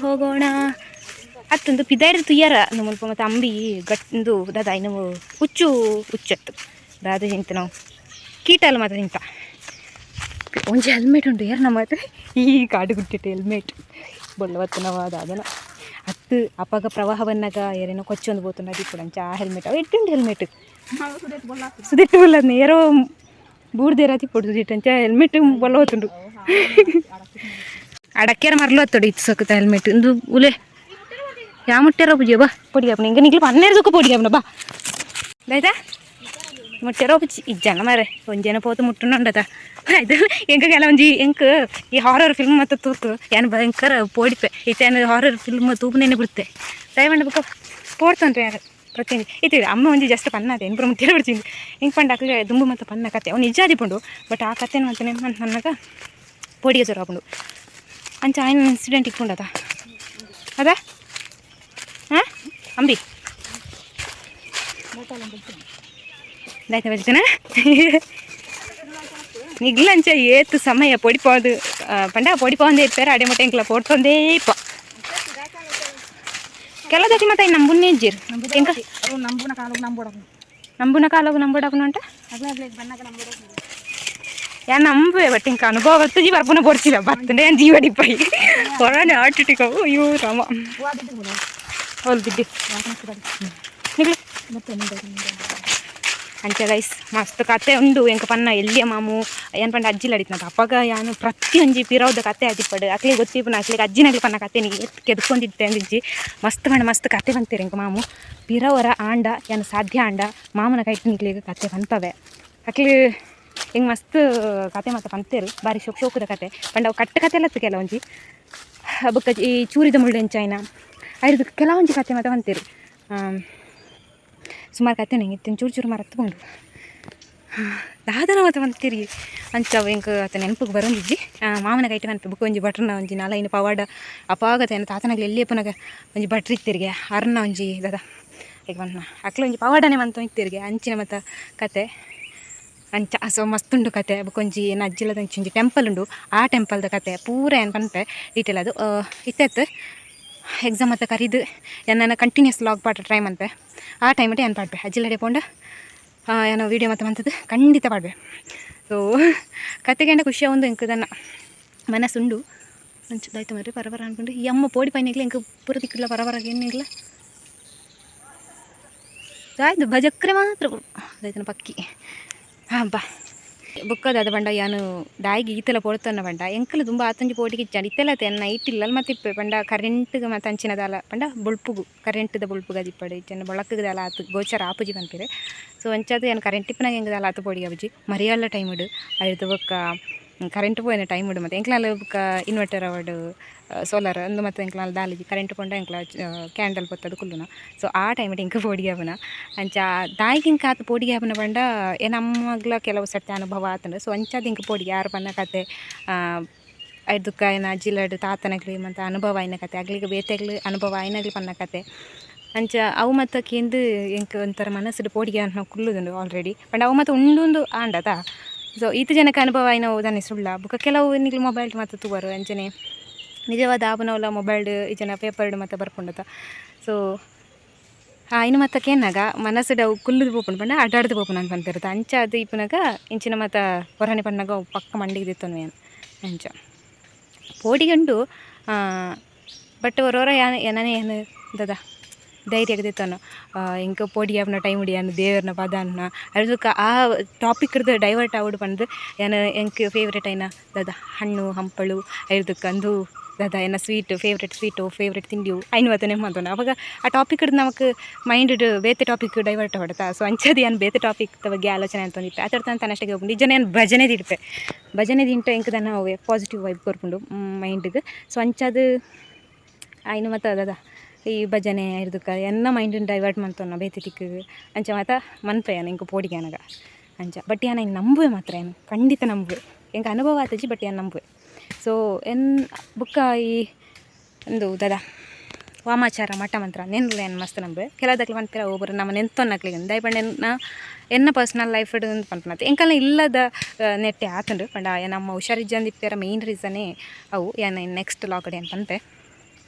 ಹೋಗೋಣ ಅತ್ತೊಂದು ಪಿದಾಯ್ದು ತುಯ್ಯಾರ ಮುಲ್ಪ ಮತ್ತು ಅಂಬಿ ಗಟ್ಟು ದಾದ ಇನ್ನು ಹುಚ್ಚತ್ತು ದಾದ ತಿಂತ ನಾವು ಕೀಟಲ್ಲ ಮಾತ್ರ ತಿಂತ ಒಂಜಿ ಹೆಲ್ಮೆಟ್ ಉಂಟು ಯಾರು ನಮ್ಮ ಹತ್ರ ಈ ಕಾಡು ಗುಟ್ಟಿಟ್ಟು ಹೆಲ್ಮೆಟ್ ಬೊಳ್ಳವತ್ತು ನಾವು ಅದನ್ನು ಹತ್ತು ಅಪ್ಪಾಗ ಪ್ರವಾಹ ಬಂದಾಗ ಯಾರೇನೋ ಕೊಚ್ಚೊಂದು ಬೋತುಂಡು ಅದು ಕೂಡ ಅಂಚ ಆ ಹೆಲ್ಮೆಟ್ ಅವು ಎಟ್ಟುಂಟು ಹೆಲ್ಮೆಟ್ ಸುದಿಟ್ಟು ಬೊಲ್ಲದ್ನ ಯಾರೋ ಬೂಡ್ದೇರಾತಿ ಕೊಡ್ದು ಅಂಚ ಹೆಲ್ಮೆಟ್ ಬೊಲ್ಲ ಹೋತುಂಡು ಅಡಕ್ಯಾರ ಮರಲು ಹತ್ತೋಡು ಇತ್ತು ಸಕ್ಕತ್ತ ಹೆಲ್ಮೆಟ್ ಇಂದು ಉಲೆ ಯಾ ಮುಟ್ಟ್ಯಾರೋ ಪೂಜೆ ಬಾ ಪೊಡಿಯಪ್ಪನ ಹಿಂಗೆ ನಿಗ್ಲು ಪನ್ನೆರಡು ಪೊಡಿಯಪ್ಪನ ಬಾ ಆಯ್ತಾ ಮುಟ್ಟ್ಯಾರೋ ಪೂಜಿ ಇಜ್ಜನ ಮಾರೆ ಒಂಜನ ಪೋತು ಮುಟ್ಟುಂಡದ ಆಯ್ತು ಎಂಕೆಲ್ಲ ಒಂಜಿ ಎಂಕ್ ಈ ಹಾರರ್ ಫಿಲ್ಮ್ ಮತ್ತು ತೂತು ಏನು ಭಯಂಕರ ಪೋಡಿಪೆ ಈತೇನು ಹಾರರ್ ಫಿಲ್ಮ್ ತೂಪನೇನೆ ಬಿಡುತ್ತೆ ದಯವಂಡ ಬುಕ್ಕ ಪೋಡ್ತಾನ್ರಿ ಯಾರು ಪ್ರತಿಯೊಂದು ಇತ್ತು ಅಮ್ಮ ಒಂಜಿ ಜಸ್ಟ್ ಪನ್ನದೆ ಎನ್ಪುರ ಮುಟ್ಟಿರ ಬಿಡ್ತೀನಿ ಹಿಂಗೆ ಪಂಡಾಕ್ಲಿ ದುಂಬು ಮತ್ತು ಪನ್ನ ಕತೆ ಅವ್ನು ನಿಜ ಆದಿಪುಂಡು ಬಟ್ ಆ ಕತೆನ ಅಂತ ನನ್ನಾಗ ಪೋಡಿಗೆ ಜೋರು ಹಾಕೊಂಡು ಅಂಚ ಆಯ್ನ ಇನ್ಸಿಡೆಂಟ್ ಇಟ್ಕೊಂಡದ ಅದಾ ಹಾಂ ಅಂಬಿ ದಾಯ್ತಾ ಬರ್ತಾನ ನಿಗ್ಲಂಚ ಏತು ಸಮಯ ಪೊಡಿಪೋದು ಪಂಡ ಪೊಡಿಪೋಂದೇ ಇರ್ತಾರೆ ಅಡೆ ಮೊಟ್ಟೆ ಎಂಕ್ಲ ಪೋಡ್ತೊಂದೇ ಇಪ್ಪ ಕೆಲದಕ್ಕೆ ಮತ್ತೆ ನಂಬುನ್ನೇ ಇಜ್ಜಿರು ಎಂಕ ನಂಬುನ ಕಾಲೋಗು ನಂಬೋಡಾಕನು ಅಂಟ ಯಾ ನಂಬುವೆ ಬಟ್ ಇಂಕ ಅನುಭವ ಬರ್ತಜಿ ಬರ್ಪುನ ಪೊಡ್ಸಿಲ್ಲ ಬರ್ತಂಡೆ ಏನು ಜೀವಡಿಪ್ಪೈ ಹೊರನೆ ಆಟಿಟಿಕವು ಅಯ್ಯೋ ರಾಮ ಹೋಲ್ ಬಿದ್ದಿ ನಿಗ್ಲಿ ಅಂಚೆ ಗೈಸ್ ಮಸ್ತ್ ಕತೆ ಉಂಡು ಎಂಕ ಪನ್ನ ಎಲ್ಲಿಯ ಮಾಮು ಏನು ಪಂಡ ಅಜ್ಜಿಲ ಅಡಿತನದ ಅಪ್ಪಗ ಯಾನು ಪ್ರತಿಯೊಂಜಿ ಪಿರೌದ ಕತೆ ಆದಿಪ್ಪಡು ಅಕ್ಲಿಗೆ ಗೊತ್ತಿಪ್ಪನ ಅಕ್ಲಿಗೆ ಅಜ್ಜಿನಗ್ಲಿ ಪನ್ನ ಕತೆ ನೀ ಕೆದ್ಕೊಂಡಿದ್ದೆ ಅಂದಿಜ್ಜಿ ಮಸ್ತ್ ಪಂಡ ಮಸ್ತ್ ಕತೆ ಬಂತೀರಿ ಎಂಕ ಮಾಮು ಪಿರವರ ಆಂಡ ಏನು ಸಾಧ್ಯ ಆಂಡ ಮಾಮನ ಕೈಟ್ನಿಗ್ಲಿಗೆ ಕತೆ ಪಂಪವೆ ಅಕ್ಲಿ ಹಿಂಗೆ ಮಸ್ತ್ ಕತೆ ಮತ್ತು ಪಂತೇರು ಬಾರಿ ಶೋಕದ ಕತೆ ಪಂಡ ಅವು ಕಟ್ಟ ಕತೆ ಎಲ್ಲ ಕೆಲ ಒಂಜಿ ಬೊಕ್ಕ ಈ ಚೂರಿದ ಮುಳ್ಳೆಂಚಾಯ್ನ ಐದು ಕೆಲವೊಂಜಿ ಕತೆ ಮತ್ತು ಪಂತೇರು ಸುಮಾರು ಕತೆ ನಂಗೆ ಇತ್ತಿನ ಚೂರು ಚೂರು ಮಾರು ಹತ್ಕೊಂಡು ದಾದನ ಮತ್ತು ಬಂತೀರಿ ಅಂಚ ಎಂಕ ಆತ ನೆನಪಿಗೆ ಬರೋಂದಿಜ್ಜಿ ಮಾಮನ ಕೈಟ್ ನೆನಪು ಬುಕ್ ಒಂಜಿ ಭಟ್ರನ ಒಂಜಿ ನಾಲೈನು ಪವಾಡ ಅಪಾಗತೆ ಏನು ತಾತನಾಗ್ಲಿ ಎಲ್ಲಿ ಪುನಗ ಒಂಜಿ ಭಟ್ರು ಇತ್ತಿರಿಗೆ ಅರ್ನ ಒಂಜಿ ದಾದ ಈಗ ಬಣ್ಣ ಅಕ್ಲ ಒಂಜಿ ಪವಾಡನೆ ಮಂತ ಇತ್ತಿರಿಗೆ ಅಂಚಿನ ಮತ್ತು ಕತೆ ಅಂಚ ಸೊ ಮಸ್ತುಂಡು ಕತೆ ಬುಕ್ಕೊಂಜಿ ಏನು ಅಜ್ಜಿಲದ ಒಂಜಿ ಟೆಂಪಲ್ ಉಂಡು ಆ ಟೆಂಪಲ್ದ ಕತೆ ಪೂರ ಏನು ಪನ್ಪೆ ಡೀಟೇಲ್ ಅದು ಇತ್ತೆತ್ತು ಎಕ್ಸಾಮ್ ಮತ್ತು ಕರೀದು ಏನನ್ನ ಕಂಟಿನ್ಯೂಸ್ ಲಾಗ್ ಪಾಟ ಟ್ರೈ ಮನ್ಪೆ ಆ ಟೈಮಲ್ಲಿ ಏನು ಪಾಡ್ಬೆ ಅಜ್ಜಿಲಡೆ ಪೋಂಡು ಏನೋ ವೀಡಿಯೋ ಮತ್ತು ಮಂತದ್ದು ಖಂಡಿತ ಪಾಡ್ಬೆ ಸೊ ಕತೆಗೆಂಡ ಖುಷಿಯ ಒಂದು ಎಂಕದನ್ನ ಮನಸ್ಸುಂಡು ಮಂಚದಾಯ್ತು ಮರ್ರಿ ಪರವರ ಅನ್ಕೊಂಡು ಈ ಅಮ್ಮ ಪೋಡಿ ಪೈನಿಗ್ಲಿ ಎಂಕ ಪೂರ ದಿಕ್ಕಿಲ್ಲ ಪರವರಾಗ ಏನಿಲ್ಲ ಆಯ್ತು ಭಜಕ್ರೆ ಮಾತ್ರ ಅದಾಯ್ತನ ಪಕ್ಕಿ ಬಾ ಬುಕ್ಕದ ಅದು ಬಂಡ ಯಾನು ಡಾಯಿಗೆ ಈತೆಲ್ಲ ಪೊಡ್ತನ್ನ ಬಂಡ ಎಂಕಲು ತುಂಬ ಆತಂಜಿ ಪೋಟಿಗೆ ಇಚ್ಚಾಂಡು ಇತ್ತೆಲ್ಲ ತೆನ್ನ ಇಟ್ಟಿಲ್ಲ ಮತ್ತೆ ಇಪ್ಪೆ ಬಂಡ ಕರೆಂಟ್ಗೆ ಮತ್ತು ಅಂಚಿನದಲ್ಲ ಬಂಡ ಬುಳ್ಪುಗು ಕರೆಂಟ್ದ ಬುಳ್ಪುಗ ದಿಪ್ಪಡು ಇಚ್ಚನ್ನು ಬೆಳಕುಗದಲ್ಲ ಆತು ಗೋಚರ ಆಪುಜಿ ಬಂತೀರಿ ಸೊ ಅಂಚದು ಏನು ಕರೆಂಟ್ ಇಪ್ಪನಾಗ ಹೆಂಗದಲ್ಲ ಆತು ಪೋಡಿಗೆ ಅಬುಜಿ ಮರಿಯಲ್ಲ ಟೈಮ್ ಇಡು ಅಯ್ದು ಬೊಕ್ಕ ಕರೆಂಟ್ ಪೋಯಿನ ಟೈಮ್ ಇಡು ಮತ್ತು ಎಂಕ್ಲಾಲ ಬುಕ್ಕ ಇನ್ವರ್ಟರ್ ಅವಡು ಸೋಲಾರ್ ಅಂದು ಮತ್ತು ಎಂಕ್ಲಾಲ ದಾಲಿಜಿ ಕರೆಂಟ್ ಪೊಂಡ ಎಂಕ್ಲ ಕ್ಯಾಂಡಲ್ ಪೊತ್ತದು ಕುಲ್ಲುನ ಸೊ ಆ ಟೈಮಿಗೆ ಇಂಕ ಪೋಡಿಗೆ ಆಪುನ ಅಂಚ ದಾಯಿಗೆ ಇಂಕ ಆತು ಪೋಡಿಗೆ ಆಪುನ ಬಂಡ ನಮ್ಮಗ್ಲ ಕೆಲವು ಸರ್ತಿ ಅನುಭವ ಆತಂಡು ಸೊ ಅಂಚದು ಇಂಕ ಪೋಡಿಗೆ ಯಾರು ಪನ್ನ ಕತೆ ಐದುಕ್ಕ ಏನ ಅಜ್ಜಿಲಡು ತಾತನಗ್ಲಿ ಮತ್ತು ಅನುಭವ ಐನ ಕತೆ ಅಗ್ಲಿಗೆ ಬೇತೆಗ್ಲಿ ಅನುಭವ ಐನಗ್ಲಿ ಪನ್ನ ಕತೆ ಅಂಚ ಅವು ಮತ್ತು ಕೇಂದು ಎಂಕ ಒಂಥರ ಮನಸ್ಸು ಪೋಡಿಗೆ ಅಂತ ನಾವು ಕುಲ್ಲುದುಂಡು ಆಲ್ರೆಡಿ ಪಂಡ ಅವು ಮತ್ತು ಉಂಡು ಆಂಡದ ಸೊ ಈತ ಜನಕ್ಕೆ ಅನುಭವ ಐನ ಓದನೆ ಸುಳ್ಳ ಬುಕ್ಕ ಕೆಲವು ನಿಗ್ಲಿ ಮೊಬೈಲ್ ಮತ್ತು ತೂವರು ಅಂಚನೆ ನಿಜವಾದ ಆಪನವಲ್ಲ ಮೊಬೈಲ್ ಈ ಜನ ಪೇಪರ್ಡ್ ಮತ್ತು ಬರ್ಕೊಂಡತ ಸೊ ಇನ್ನು ಮತ್ತು ಕೇನಾಗ ಮನಸ್ಸು ಅವು ಕುಲ್ಲುದು ಪೋಪುಂಡು ಪಂಡ ಅಡ್ಡಾಡ್ದು ಪೋಪುನ ಅಂತ ಬಂತಿರುತ್ತೆ ಅಂಚ ಅದು ಇಪ್ಪನಾಗ ಇಂಚಿನ ಮತ್ತು ಹೊರನೆ ಪಣ್ಣಾಗ ಪಕ್ಕ ಮಂಡಿಗೆ ದಿತ್ತನು ಏನು ಅಂಚ ಪೋಡಿಗಂಡು ಬಟ್ ಹೊರವರ ಏನನೇ ಏನು ದದ ಧೈರ್ಯ ದಿತ್ತನು ಇಂಕ ಪೋಡಿ ಆಪನ ಟೈಮ್ ಹಿಡಿಯನು ದೇವರನ ಪದನ್ನ ಅದಕ್ಕೆ ಆ ಟಾಪಿಕ್ ಹಿಡ್ದು ಡೈವರ್ಟ್ ಆವಡು ಬಂದು ಏನು ಎಂಕ್ ಫೇವ್ರೇಟ್ ಐನ ದದ ಹಣ್ಣು ಹಂಪಳು ಐದಕ್ಕೆ ಅಂದು ದದ ಏನ ಸ್ವೀಟ್ ಫೇವ್ರೇಟ್ ಸ್ವೀಟು ಫೇವ್ರೇಟ್ ತಿಂಡಿಯು ಐನುವತ್ತು ನೆಮ್ಮಂತೋಣ ಅವಾಗ ಆ ಟಾಪಿಕ್ ಹಿಡ್ದು ನಮಗೆ ಮೈಂಡ್ ಬೇತೆ ಟಾಪಿಕ್ ಡೈವರ್ಟ್ ಹೊಡ್ತಾ ಸೊ ಅಂಚದು ಏನು ಬೇತೆ ಟಾಪಿಕ್ ಬಗ್ಗೆ ಆಲೋಚನೆ ಅಂತಂದಿಟ್ಟು ಆ ಥರ ಅಂತ ಅಷ್ಟಾಗಿ ಹೋಗ್ಬಿಟ್ಟು ನಿಜನೇ ಏನು ಭಜನೆ ದಿಡ್ಪೆ ಭಜನೆ ದಿಂಟು ಎಂಕದ ನಾವು ಪಾಸಿಟಿವ್ ವೈಬ್ ಕೊರ್ಕೊಂಡು ಮೈಂಡಿಗೆ ಸೊ ಅಂಚದು ಐನು ಮತ್ತು ಅದದ ಈ ಭಜನೆ ಇರ್ದಕ್ಕೆ ಎಲ್ಲ ಮೈಂಡನ್ನು ಡೈವರ್ಟ್ ಮಾಡ್ತಾನೆ ಬೇತಿ ತಿಕ್ಕಿಗೆ ಅಂಚ ಮತ್ತು ಮನ್ಪೆ ಏನು ಇಂಕ ಪೋಡಿಗೆ ನನಗ ಅಂಚ ಬಟ್ ಏನು ನಂಬುವೆ ಮಾತ್ರ ಏನು ಖಂಡಿತ ನಂಬುವೆ ಎಂಕ ಅನುಭವ ಆತಜಿ ಬಟ್ ಏನು ನಂಬುವೆ ಸೊ ಏನು ಬುಕ್ಕ ಈ ಒಂದು ದದ ವಾಮಾಚಾರ ಮಠ ಮಂತ್ರ ನೆನ್ಲ ಏನು ಮಸ್ತ್ ನಂಬುವೆ ಕೆಲದಕ್ಕೆ ಬಂತೀರ ಒಬ್ಬರು ನಮ್ಮ ನೆನ್ತೊನ್ನಕ್ಲಿಗೆ ದಯಪಂಡ ಎನ್ನ ಪರ್ಸ್ನಲ್ ಲೈಫ್ ಇಡೋದು ಪಂಪನತ್ತೆ ಎಂಕಲ್ಲ ಇಲ್ಲದ ನೆಟ್ಟೆ ಆತಂಡು ಪಂಡ ನಮ್ಮ ಹುಷಾರಿಜ್ಜಂದಿಪ್ಪರ ಮೇಯ್ನ್ ರೀಸನೇ ಅವು ಏನು ನೆಕ್ಸ್ಟ್ ಲಾಕಡೆ ಏನು ಪಂಪೆ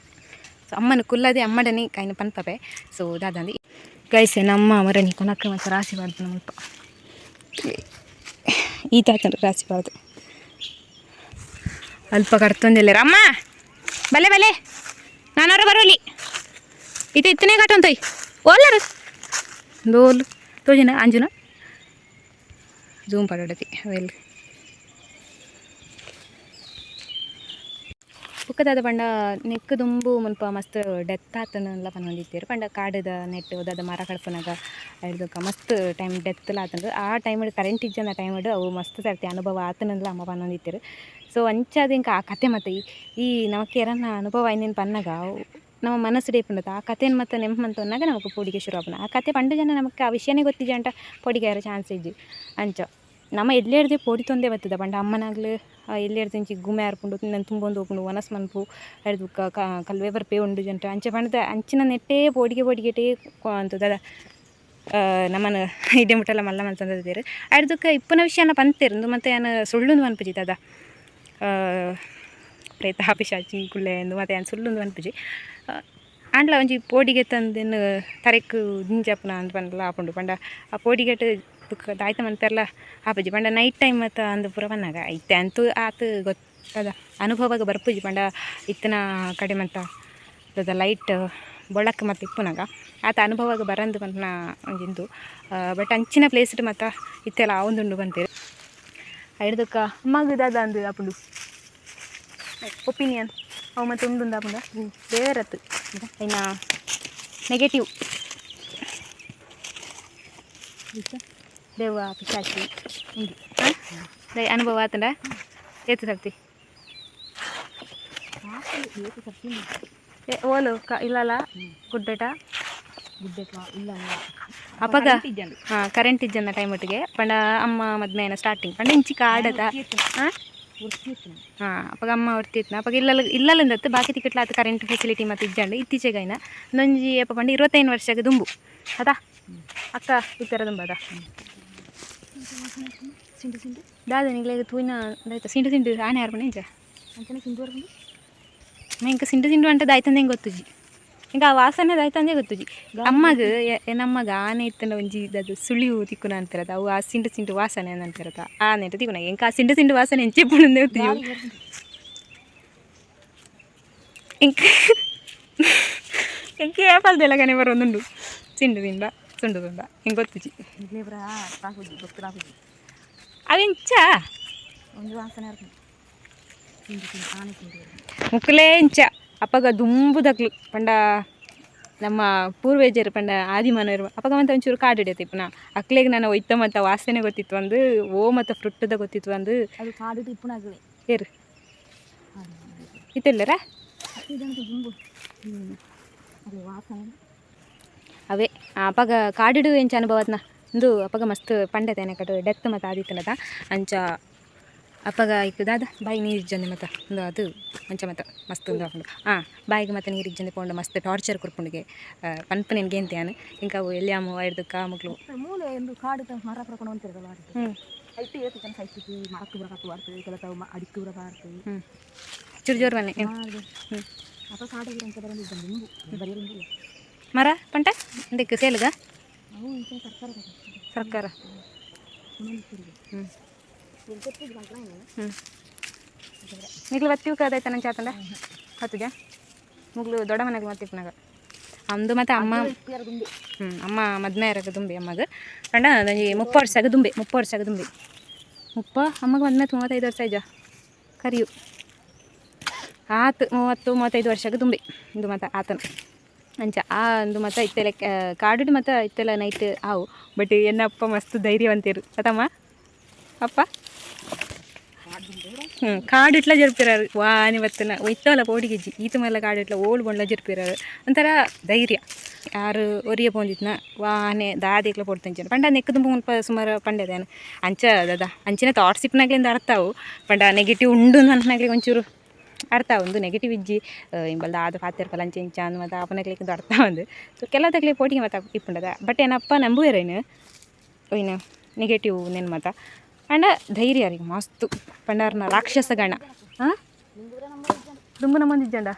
ಸೊ ಅಮ್ಮನ ಕುಲ್ಲದೆ ಅಮ್ಮಡನಿ ಕೈನ ಪನ್ಪವೆ ಸೊ ದಾದಂದು ಗೈಸೆ ನಮ್ಮ ಮರಣಿ ಕೊನಕ್ಕೆ ಮತ್ತು ರಾಸಿ ಬಾರ್ದು ನಮ್ಮಲ್ಪ ಈ ತಾತಂಡು ರಾಸಿ ಬಾರ್ದು ಅಲ್ಪ ಕಟ್ತೊಂದಿಲ್ಲ ಅಮ್ಮ ಬಲೆ ಬಲೆ ನಾನವ್ರ ಬರೋಲಿ ಇದು ಇತ್ತನೇ ಕಟ್ಟೊಂತೊಯ್ ಓಲರು ದೋಲು ತೋಜಿನ ಅಂಜುನ ಜೂಮ್ ಪಡೋಡತಿ ಅವೆಲ್ಲಿ ಪುಕ್ಕದಾದ ಪಂಡ ನೆಕ್ ದುಂಬು ಮುಲ್ಪ ಮಸ್ತ್ ಡೆತ್ ಆತನೆಲ್ಲ ಪನ್ನೊಂದಿತ್ತೀರು ಪಂಡ ಕಾಡದ ನೆಟ್ಟು ಅದಾದ ಮರ ಕಡ್ಪನಾಗ ಹಿಡ್ದಕ್ಕೆ ಮಸ್ತ್ ಟೈಮ್ ಡೆತ್ಲ ಆತಂದು ಆ ಟೈಮ್ ಕರೆಂಟ್ ಇಜ್ಜಂದ ಟೈಮ್ ಅವು ಮಸ್ತ್ ಸರ್ತಿ ಅನುಭವ ಆತನೆಲ್ಲ ಅಮ್ಮ ಪನ್ನೊಂದಿತ್ತೀರು ಸೊ ಅಂಚದು ಇಂಕ ಆ ಕತೆ ಮತ್ತು ಈ ನಮಕ್ಕೆ ಯಾರನ್ನ ಅನುಭವ ಇನ್ನೇನು ಪನ್ನಾಗ ನಮ್ಮ ಮನಸ್ಸು ಡೇಪುಂಡತ ಆ ಕಥೆನ ಮತ್ತು ನೆಂಪಂತ ಅನ್ನಾಗ ನಮಗೆ ಪೋಡಿಗೆ ಶುರು ಆಪನ ಆ ಕತೆ ಪಂಡು ಜನ ನಮಗೆ ಆ ವಿಷಯನೇ ಗೊತ್ತಿದೆ ಅಂಟ ಪೋಡಿಗೆ ಯಾರೋ ಚಾನ್ಸ್ ಇಜ್ಜಿ ಅಂಚ ನಮ್ಮ ಎಲ್ಲೇ ಹಿಡ್ದೆ ಪೋಡಿ ತೊಂದೇ ಬರ್ತದ ಪಂಡ ಅಮ್ಮನಾಗ್ಲು ಎಲ್ಲೇ ಹಿಡ್ದಿಂಚಿ ಗುಮ್ಮೆ ಹರ್ಕೊಂಡು ನಾನು ತುಂಬೊಂದು ಹೋಗ್ಕೊಂಡು ವನಸ್ ಮನ್ಪು ಹಿಡ್ದು ಕಲ್ವೆ ಬರ್ಪೇ ಉಂಡು ಜಂಟ ಅಂಚೆ ಪಂಡದ ಅಂಚಿನ ನೆಟ್ಟೇ ಪೋಡಿಗೆ ಟೇ ಅಂತದ ನಮ್ಮನ್ನು ಇಡೆ ಮುಟ್ಟಲ್ಲ ಮಲ್ಲ ಮಂತಂದಿರು ಅಡ್ದಕ್ಕೆ ಇಪ್ಪನ ವಿಷಯನ ಪಂತೇರು ಮತ್ತು ಏನು ಸುಳ್ಳುಂದು ಅನ್ಪುಜಿತದ ಪ್ರೇತ ಪಿಶಾಚಿ ಕುಳ್ಳೆ ಎಂದು ಮತ್ತು ಏನು ಸುಳ್ಳುಂದು ಅನ್ಪುಜಿ ಆಂಡ್ಲ ಒಂಜಿ ಪೋಡಿಗೆ ತಂದೇನು ತರೆಕ್ ದಿಂಜಪ್ಪನ ಅಂತ ಪಂಡಲ್ಲ ಆಪುಂಡು ಪಂಡ ಆ ಪೋಡಿಗೆಟ್ ದಾಯ್ತ ಮಂತಾರಲ್ಲ ಆಪುಜಿ ಪಂಡ ನೈಟ್ ಟೈಮ್ ಮತ್ತು ಅಂದು ಪೂರ ಬನ್ನಾಗ ಇತ್ತೆ ಅಂತೂ ಆತು ಗೊತ್ತದ ಅನುಭವಾಗ ಬರ್ಪುಜಿ ಪಂಡ ಇತ್ತನ ಕಡೆ ಮಂತ ಅದ ಲೈಟ್ ಬೊಳಕ್ಕೆ ಮತ್ತು ಇಪ್ಪುನಾಗ ಆತ ಅನುಭವಾಗ ಬರಂದು ಪಂಪನ ಒಂಜಿಂದು ಬಟ್ ಅಂಚಿನ ಪ್ಲೇಸ್ ಮತ್ತು ಇತ್ತೆಲ್ಲ ಆವೊಂದುಂಡು ಬಂತೇರು ಹಿಡ್ದಕ್ಕ ಅಮ್ಮಗ ಇದಾದ ಅಂದು ಅಪ್ಪುಂಡು ಒಪಿನಿಯನ್ ಅವು ಮತ್ತು ಉಂಡು ಅಪ್ಪುಂಡ ಬೇರತ್ತು ಇನ್ನು ನೆಗೆಟಿವ್ ದೇವ ಪಿಶಾಚಿ ಹಿಂಗೆ ಹಾಂ ಅನುಭವ ಆತಂಡ ಏತು ಸರ್ತಿ ಓಲು ಇಲ್ಲಲ್ಲ ಗುಡ್ಡಟ ಇಲ್ಲ ಅಪ್ಪಗ ಹಾಂ ಕರೆಂಟ್ ಇಜ್ಜಂದ ಟೈಮ್ ಒಟ್ಟಿಗೆ ಪಂಡ ಅಮ್ಮ ಮದ್ಮೇನ ಸ್ಟಾರ್ಟಿಂಗ್ ಪಂಡ ಇಂಚಿ ಕಾಡದ ಹಾಂ ಹಾಂ ಅಪ್ಪಗ ಅಮ್ಮ ಹೊರ್ತಿತ್ನ ಅಪ್ಪಗ ಇಲ್ಲಂದತ್ತು ಬಾಕಿ ತಿಕ್ಕಟ್ಲ ಅದು ಕರೆಂಟ್ ಫೆಸಿಲಿಟಿ ಮತ್ತು ಇಜ್ಜಂಡು ಇತ್ತೀಚೆಗೈನ ನೊಂಜಿ ಅಪ್ಪ ಪಂಡ 25 ವರ್ಷಕ್ಕೆ ದುಂಬು ಅದಾ ಅಕ್ಕ ಇತ್ತರ ದುಂಬದ ದಾದ ನಿಗ್ಲೆಗ್ ತೂಯಿನ ಆಯ್ತು ಸಿಂಡು ಆನೆ ಯಾರು ಪಂಡ ಇಂಚ ಅಂಚನೆ ಸಿಂಧು ಇಂಕ ಸಿಂಡು ಅಂಟದ ಆಯ್ತಂದೆ ಹೆಂಗೆ ಗೊತ್ತುಜಿ ಇಂಕ ಆ ವಾಸನೆ ಆಯ್ತಂದೆ ಗೊತ್ತುಜಿ ಅಮ್ಮಗ ನಮ್ಮಗ ಆನೆ ಇತ್ತನ ಒಂಜಿ ಅದು ಸುಳಿವು ತಿಕ್ಕುನ ಅಂತಿರದ ಅವು ಆ ಸಿಂಡು ವಾಸನೆ ಅಂತಿರದ ಆನೆ ಅಂತ ತಿಕ್ಕುನ ಇಂಕ ಆ ಸಿಂಡು ವಾಸನೆ ಎಂಚೆ ಪುಣಂದೆ ಗೊತ್ತುಜಿ ಇಂಕ ಏಪಲ್ದೆಲ್ಲ ಕನೆ ಬರೋಂದುಂಡು ಸಿಂಡುದಿಂದ ಸುಂಡುದಿಂದ ಹಿಂಗೆ ಗೊತ್ತುಜಿ ಅವೆಂಚ ಒಂದು ವಾಸನೆ ಮುಕ್ಕಲೇ ಇಂಚ ಅಪ್ಪಗ ದುಂಬುದಕ್ಲು ಪಂಡ ನಮ್ಮ ಪೂರ್ವೇಜರು ಪಂಡ ಆದಿಮಾನವರು ಅಪ್ಪಗ ಮತ್ತು ಒಂಚೂರು ಕಾಡು ಹಿಡಿಯತ್ತೆ ಪುನಃ ಅಕ್ಲೆಗೆ ನಾನು ಒಯ್ತ ಮತ್ತು ವಾಸನೆ ಗೊತ್ತಿತ್ತು ಒಂದು ಓ ಮತ್ತು ಫ್ರುಟ್ಟದ ಗೊತ್ತಿತ್ತು ಒಂದು ಅದು ಕಾಡು ಇಪ್ಪುನಾಗವೆ ಏರು ಇತ್ತೆಲ್ಲರ ವಾಸನೆ ಅವೇ ಅಪ್ಪಗ ಕಾಡಿಡು ಎಂಚ ಅನುಭವತ್ನ ಒಂದು ಅಪ್ಪಗ ಮಸ್ತ್ ಪಂಡತೇನೆ ಕಟ್ಟು ಡೆತ್ ಮತ್ತು ಆದಿತ್ತನದ ಅಂಚ ಅಪ್ಪಗ ಇಕ್ಕದಾದ ಬಾಯಿ ನೀರು ಇಜ್ಜಂದೆ ಮತ್ತು ಒಂದು ಅದು ಅಂಚ ಮತ್ತು ಮಸ್ತ್ ಒಂದು ಹಾಕೊಂಡು ಬಾಯಿಗೆ ಮತ್ತು ನೀರು ಇಜ್ಜಂದೆ ಪೋಂಡು ಮಸ್ತ್ ಟಾರ್ಚರ್ ಕೊರ್ಪುಂಡಿಗೆ ಪನ್ಪ ನಿನ್ಗೆ ಎಂತೇನು ಇಂಕ ಅವು ಎಲ್ಲಿಯಾಮು ಹಿಡ್ದಕ್ಕ ಮಕ್ಕಳು ಮೂಲೆ ಒಂದು ಕಾಡು ಮರ ಕರ್ಕೊಂಡು ಹೊಂತಿರಲ್ಲ ಐತಿ ಏತು ತನಕ ಐತಿ ಮರಕ್ಕೆ ಬರಕತ್ತು ಬರ್ತದೆ ಕೆಲಸ ಅಡಿಕೆ ಬರ ಬರ್ತದೆ ಚೂರು ಜೋರು ಬನ್ನಿ ಅಪ್ಪ ಕಾಡಿಗೆ ಅಂತ ಬರೋದು ಬರೀ ಮರ ಪಂಟ ಅದಕ್ಕೆ ಸೇಲ್ಗ ಅವು ಸರ್ಕಾರ ನಿಗ್ಲು ಬತ್ತಿವು ಕದಾಯ್ತ ನಂಗೆ ಚಾತಂಡ ಹೊತ್ತಿಗೆ ಮುಗ್ಲು ದೊಡ್ಡ ಮನೆಗೆ ಮತ್ತಿಪ್ಪನಾಗ ಅಂದು ಮತ್ತು ಅಮ್ಮ ಅಮ್ಮ ಮದ್ಮೇರಗ ದುಂಬಿ ಅಮ್ಮಗ ಪಂಡ ನನಗೆ 30 ವರ್ಷಾಗ ದುಂಬಿ ಅಮ್ಮಗೆ ಮದ್ಮೆ 35 ವರ್ಷ ಇಜ್ಜ ಕರಿಯು ಆತು 30-35 ವರ್ಷಾಗ ದುಂಬಿ ಇದು ಮತ್ತು ಆತನ ಅಂಚ ಒಂದು ಮತ್ತು ಇತ್ತೆಲ್ಲ ಕಾಡು ಮತ್ತು ಇತ್ತೆಲ್ಲ ನೈಟ್ ಆವು ಬಟ್ ಏನಪ್ಪ ಮಸ್ತ್ ಧೈರ್ಯವಂತೇರು ಅತ್ತಮ್ಮ ಅಪ್ಪ ಕಾಡು ಇಟ್ಲ ಜರ್ಪಿರಾರು ವಾನಿ ಬತ್ತನ ಒಯ್ತವಲ್ಲ ಪೋಡಿಗೆಜ್ಜಿ ಈತ ಮೇಲೆ ಕಾಡು ಇಟ್ಲ ಓಳು ಬೊಂಡ್ಲ ಜರ್ಪಿರಾರು ಒಂಥರ ಧೈರ್ಯ ಯಾರು ಒರಿಯ ಪೋಂದಿತ್ನ ವಾನೆ ದಾದಿಕ್ಲ ಪೋಡ್ತಂಚ ಪಂಡ ನೆಕ್ಕ ತುಂಬ ಮುಲ್ಪ ಸುಮಾರು ಪಂಡೆದೇನು ಅಂಚ ಅದ ಅಂಚಿನ ಥಾಟ್ಸ್ ಇಪ್ಪನಾಗ್ಲಿಂದ ಅರ್ಥವು ಪಂಡ ನೆಗೆಟಿವ್ ಉಂಡು ಅಂತನಾಗ್ಲಿಕ್ಕೆ ಒಂಚೂರು ಅರ್ಥ ಒಂದು ನೆಗೆಟಿವ್ ಇಜ್ಜಿ ಇಂಬಲ್ದ ಆದ ಪಾತಿರ್ಪಲ್ಲ ಅಂಚೆ ಇಂಚ ಅಂದು ಮತ್ತು ಆಪನಕ್ಲಿಕ್ಕೆ ಅರ್ಥ ಒಂದು ಸೊ ಕೆಲ ತಕ್ಲಿ ಪೋಟಿಗೆ ಮತ್ತು ಇಪ್ಪುಂಡದ ಬಟ್ ಏನಪ್ಪ ನಂಬುವೇರೇನು ಏನು ನೆಗೆಟಿವ್ ನೆನ್ ಮತ್ತು ಅಂಡ ಧೈರ್ಯ ರೀ ಮಸ್ತು ಪಂಡಾರ್ನ ರಾಕ್ಷಸ ಗಣ ಹಾಂ ದುಂಬು ಮಂದಿ ಇಜ್ಜಂಡ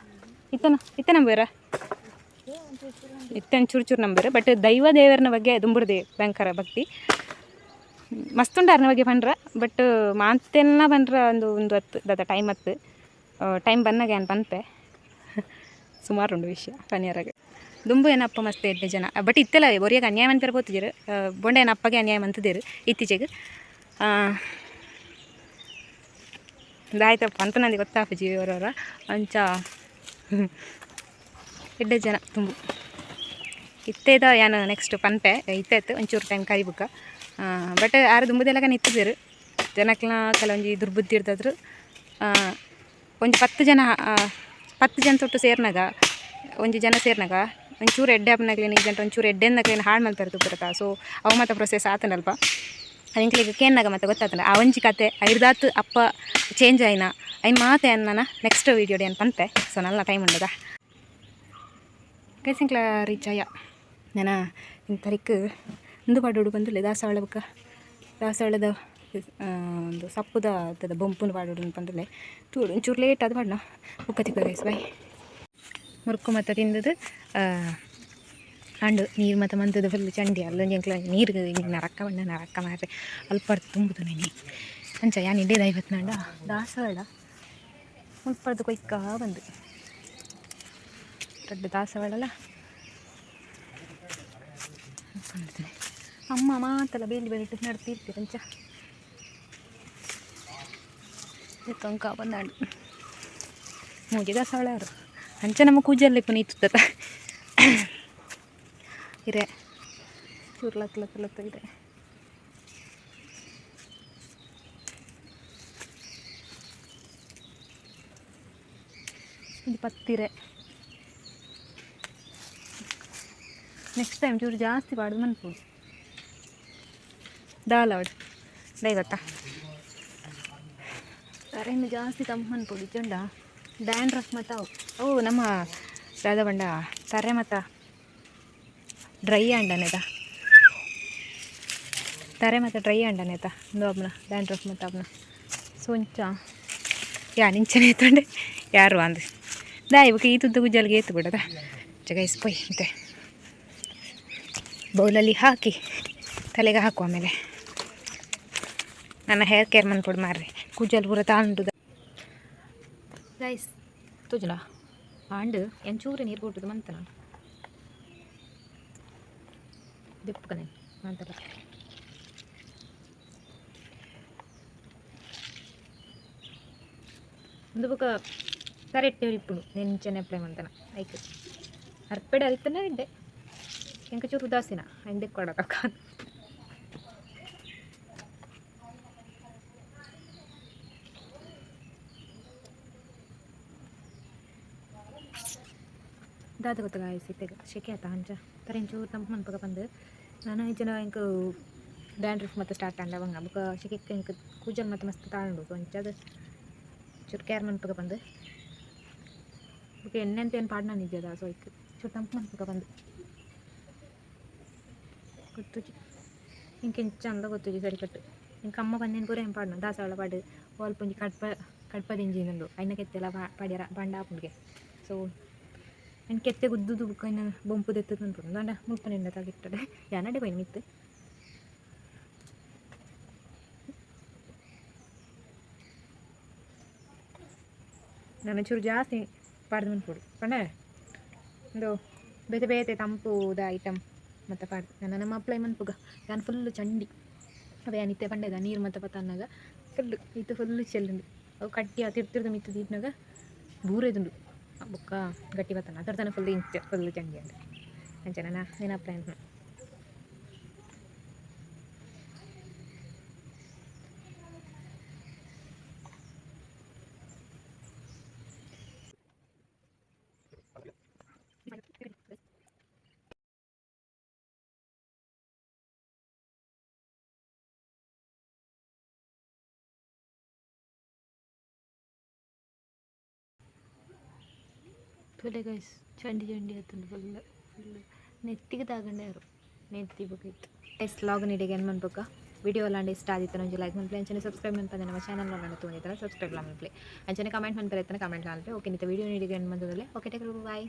ಇತ್ತ ನಂಬೇರ ಇತ್ತನ್ ಚೂರು ನಂಬೇರ ಬಟ್ ದೇವರನ ಬಗ್ಗೆ ದುಂಬುರ್ದೆ ಭಯಂಕರ ಭಕ್ತಿ ಮಸ್ತುಂಡಾರ್ನ ಬಗ್ಗೆ ಪಂಡ್ರ ಬಟ್ ಮಾತೆಲ್ಲ ಪಂಡ್ರ ಒಂದು ಹತ್ತು ಟೈಮ್ ಬಂದಾಗ ಏನು ಪನ್ಪೆ ಸುಮಾರು ಉಂಡು ವಿಷಯ ಕನ್ಯರಾಗ ದುಂಬು ಏನಪ್ಪ ಮಸ್ತ್ ಎಡ್ಡೆ ಜನ ಬಟ್ ಇತ್ತೆಲ್ಲ ಒರಿಯಾಗ ಅನ್ಯಾಯ ಮಂತಿರ ಬೋತಿದ್ದೀರು ಬೊಂಡೆ ಏನಪ್ಪಗೆ ಅನ್ಯಾಯ ಮಂತಿದ್ದೀರು ಇತ್ತೀಚೆಗೆ ಇದಾಯ್ತಪ್ಪ ಅಂತ ನನಗೆ ಗೊತ್ತಾಪಜಿ ಅವರವರ ಅಂಚ ಎಡ್ಡೆ ಜನ ತುಂಬು ಇತ್ತೇದ ಏನು ನೆಕ್ಸ್ಟ್ ಪನ್ಪೆ ಇತ್ತೈತು ಒಂಚೂರು ಟೈಮ್ ಕರಿಬುಕ್ಕ ಬಟ್ ಯಾರು ದುಂಬುದೆಲ್ಲ ನಿಂತಿದ್ದೀರು ಜನಕ್ಲ ಕೆಲವೊಂದು ದುರ್ಬುದ್ಧಿ ಇರ್ತಾದ್ರು ಒಂದು 10 ಜನ ತೊಟ್ಟು ಸೇರ್ನಾಗ ಒಂದು ಜನ ಸೇರ್ನಾಗ ಒಂಚೂರು ಎಡ್ಡೆ ಹಬ್ಬನಾಗ್ಲಿ ಜಂಟ ಒಂಚೂರು ಎಡ್ಡೆಂದಾಗ್ಲೇನು ಹಾಳು ಮಾಡ್ತಾರೆ ತುಪ್ಪರತ್ತ ಸೊ ಅವು ಮತ್ತು ಪ್ರೊಸೆಸ್ ಆತನಲ್ಪ ಅದಕ್ಕೆ ಕೇನ್ನಾಗ ಮತ್ತೆ ಗೊತ್ತಾತಂಡ ಆ ಒಂಜಿ ಕತೆ ಐದಾತು ಅಪ್ಪ ಚೇಂಜ್ ಆಯ್ನ ಐನ್ ಮಾತೆ ಅನ್ನ ನೆಕ್ಸ್ಟ್ ವೀಡಿಯೋ ಏನು ಪಂತೆ ಸೊ ನಲ್ಲ ಟೈಮ್ ಉಂಡದ ಕೈಸಿಂಕ್ಲ ರೀಚ್ ಆಯ ನಾನು ಇನ್ನು ತರಿಕ್ ಒಂದು ಪಾಡೋಡು ಬಂದಿಲ್ಲ ದಾಸವಾಳದ ಒಂದು ಸಪ್ಪುದ ಅದ ಬೊಂಪುನ ಪಾಡೋಡು ಬಂದಿಲ್ಲ ತೂಡು ಒಂಚೂರು ಲೇಟ್ ಅದು ಮಾಡೋಣ ಉಕ್ಕತಿಕ್ಕ ಗೈಸ್ ಬಾಯ್ ಮುರುಕು ಮತ್ತು ತಿಂದದು ಹಂಡು ನೀರು ಮತ್ತು ಮಂತದ ಫುಲ್ ಚಂಡಿ ಅಲ್ಲೊಂದು ಎಂಕ್ಲ ನೀರು ನರಕ್ಕ ಮಾರ್ರೆ ಅಲ್ಪ ತುಂಬುದು ನೆನೆ ಅಂಚ ಯಾನು ಇಡೇದ 50 ನಂಡ ದಾಸವಾಳ ಮುಲ್ಪಡ್ದು ಕೊಯ್ಕ ಬಂದು ದೊಡ್ಡ ದಾಸವಾಳಲ್ಲ ಕಾಣ್ತೇನೆ ಅಮ್ಮ ಮಾತಲ್ಲ ಬೇಲಿ ಬೇಲಿಟ್ಟು ನಡ್ತಿರ್ತೀರ ಅಂಚ ಕಂಕ ಬಂದಾಡು ಮೂಜಿದ ಸವಳಾರು ಅಂಚ ನಮ್ಮ ಕೂಜಲ್ಲಿ ಪುನೀತದ ಇರೆ ಚೂರ್ಲತ್ಲತ್ಲತ್ತ ಇದೆ ಇದು ಪತ್ತಿರೆ ನೆಕ್ಸ್ಟ್ ಟೈಮ್ ಚೂರು ಜಾಸ್ತಿ ಬಾಡ್ದು ಮನ್ಪುಡು ದಾಲಾವಡ್ ಡೈ ಗೊತ್ತಾ ಅರೆಂದು ಜಾಸ್ತಿ ತಂಪು ಮನ್ಪುಡು ಚಂಡ ಡ್ಯಾಂಡ್ರಫ್ ಮತ್ತು ಅವು ನಮ್ಮ ದಾದ ಬಂಡ ತರೆ ಮತ್ತು ಡ್ರೈ ಅಂಡನೆದ ತರೆ ಮತ್ತು ಡ್ರೈ ಅಂಡನೆತ ಒಂದು ಅಬ್ನ ಡ್ಯಾಂಡ್ರಫ್ ಮತ್ತು ಅಬ್ನ ಸೊಂಚ ಯಾ ನಿಂಚನೆ ಎತ್ತೊಂಡೆ ಯಾರು ಅಂದು ದಾಯಿ ಬುಕ್ ಈ ತುದ್ದು ಗುಜ್ಜಲ್ಗೆ ಎತ್ತು ಬಿಡದ ಜಗಾಯಿಸ್ಪೊಯ್ ಅಂತೆ ಬೌಲಲ್ಲಿ ಹಾಕಿ ತಲೆಗೆ ಹಾಕು ಆಮೇಲೆ ನನ್ನ ಹೇರ್ ಕೇರ್ ಮನ್ಪೊಡು ಮಾರ್ರಿ ಕೂಜಲ್ ಪೂರ ತಾಂಡುದ ಗೈಸ್ ತುಜಲ ಆಂಡು ಎಂಚೂರು ನೀರು ಕೊಟ್ಟದು ಮಂತ ನಾನು ದಿಪ್ಪಕನೆ ಮಂತಲ್ಲ ಒಂದು ಬುಕ್ಕ ಕರೆಕ್ಟ್ ಇಪ್ಪುಡು ನೆಂಚನೆ ಅಪ್ಲೈ ಮಾಡ್ತಾನೆ ಐಕ್ ಅರ್ಪೆಡೆ ಅರಿತಾನೆ ಇದ್ದೆ ಎಂಕ ಚೂರು ಉದಾಸೀನ ಹಿಂದೆ ಕೊಡೋಕ್ಕ ದಾದ ಗೊತ್ತಾಗ ಸಿಪ್ಪೆಗೆ ಶೆಕೆ ಆತ ಹಂಚ ತರ ಇಂಚೂರು ತಂಪು ಮನ್ಪಗ ಬಂದು ನಾನು ಜನ ಇಂಕ ಡ್ಯಾಂಡ್ರಫ್ ಮತ್ತು ಸ್ಟಾರ್ಟ್ ಅಂಡ ಬಂಗ ಬುಕ್ಕ ಶೆಕೆ ಇಂಕ ಕೂಜಲ್ ಮತ್ತು ಮಸ್ತ್ ತಾಂಡು ಕೊಂಚದ ಚೂರು ಕೇರ್ ಮನ್ಪಗ ಬಂದು ಬುಕ್ಕ ಎಣ್ಣೆ ಅಂತ ಏನು ಪಾಡ್ನ ನಿದ್ಯದ ಸೊ ಇಕ್ ಚೂರು ತಂಪು ಮನ್ಪಗ ಬಂದು ಗೊತ್ತುಜಿ ಇಂಕ ಇಂಚ ಅಂದ ಗೊತ್ತುಜಿ ಸರಿ ಕಟ್ಟು ಇಂಕ ಅಮ್ಮ ಬಂದೇನು ಪೂರ ಏನು ಪಾಡ್ನ ದಾಸವಾಳ ಪಾಡು ಓಲ್ಪುಂಜಿ ಕಡ್ಪದಿಂಜಿನಂದು ಐನ ಕೆತ್ತೆಲ್ಲ ಪಾಡ್ಯಾರ ಬಂಡ ಆಪುಂಡ್ಗೆ ಸೊ ನಾನು ಕೆತ್ತೆ ಗುದ್ದುದು ಬುಕ್ಕ ಇನ್ನು ಬೊಂಪು ತೆತ್ತದು ಅನ್ಕೊಂಡು ದಂಡ ಮುಲ್ಪನಿಂದ ತಾಗಿರ್ತದೆ ಯಾನಡೆ ಬೈ ಮಿತ್ತು ನಾನು ಚೂರು ಜಾಸ್ತಿ ಪಾಡ್ದು ಮನ್ಪುಡು ಪಂಡ ಒಂದು ಬೇತೆ ಬೇತೆ ತಂಪುದ ಐಟಮ್ ಮತ್ತು ಪಾಡ್ದು ನಾನು ನಮ್ಮ ಅಪ್ಲೈ ಮನ್ಪುಗ ನಾನು ಫುಲ್ಲು ಚಂಡಿ ಅವೇ ನಿತ್ಯ ಪಂಡೆದ ನೀರು ಮತ್ತು ಪತ್ತನ್ನಾಗ ಫುಲ್ಲು ಇತ್ತು ಫುಲ್ಲು ಚೆಲ್ಲುಂಡು ಅವು ಕಟ್ಟಿ ತಿರ್ತಿರ್ದು ಮಿತ್ತದು ಇಟ್ನಾಗ ಬೂರೆದುಂಡು ಬುಕ್ಕ ಗಟ್ಟಿ ಬತ್ತಾನ ಅದರ ತನಕ ಫುಲ್ ಇಂಚ ಫುಲ್ ಚಂಡಿ ಅಂತ ಅಂಚೆ ನಾನು ಅಪ್ಲೈ ಅಂತ ತುಲೆ ಗೈಸ್ ಚಂಡಿ ಚಂಡಿ ಆಯ್ತಂದು ಫುಲ್ ನೆತ್ತಿಗೆ ತಾಗಂಡಾರು ನೆತ್ತಿ ಬುಕ್ಕಿತ್ತು ಗೈಸ್ ಲಾಗ್ ನೀಡಿಗೆ ಏನು ಮನ್ಬೇಕ ವಿಡಿಯೋ ಎಲ್ಲ ಇಷ್ಟ ಆದಿತ್ತು ನಂಗೆ ಲೈಕ್ ಮನ್ಪ್ಲೆ ಅಂಚನೆ ಸಬ್ಸ್ಕ್ರೈಬ್ ಮನ್ಪಂದೆ ನಮ್ಮ ಚಾನಲ್ ನಾನು ತೊಗೊಂಡಿದ್ದಾರೆ ಸಬ್ಸ್ಕ್ರೈಬ್ ಮನ್ಪ್ಲೆ ಅಂಚನೆ ಕಮೆಂಟ್ ಮನ್ಪರೆ ಕಮೆಂಟ್ ಮಾಡ್ಲೆ ಓಕೆ ನಿಂತ ವಿಡಿಯೋ ನೀಡಿಗೆ ಏನು ಬಂದದಲ್ಲೇ ಓಕೆ ಟೇಕ್ ಬಾಯ್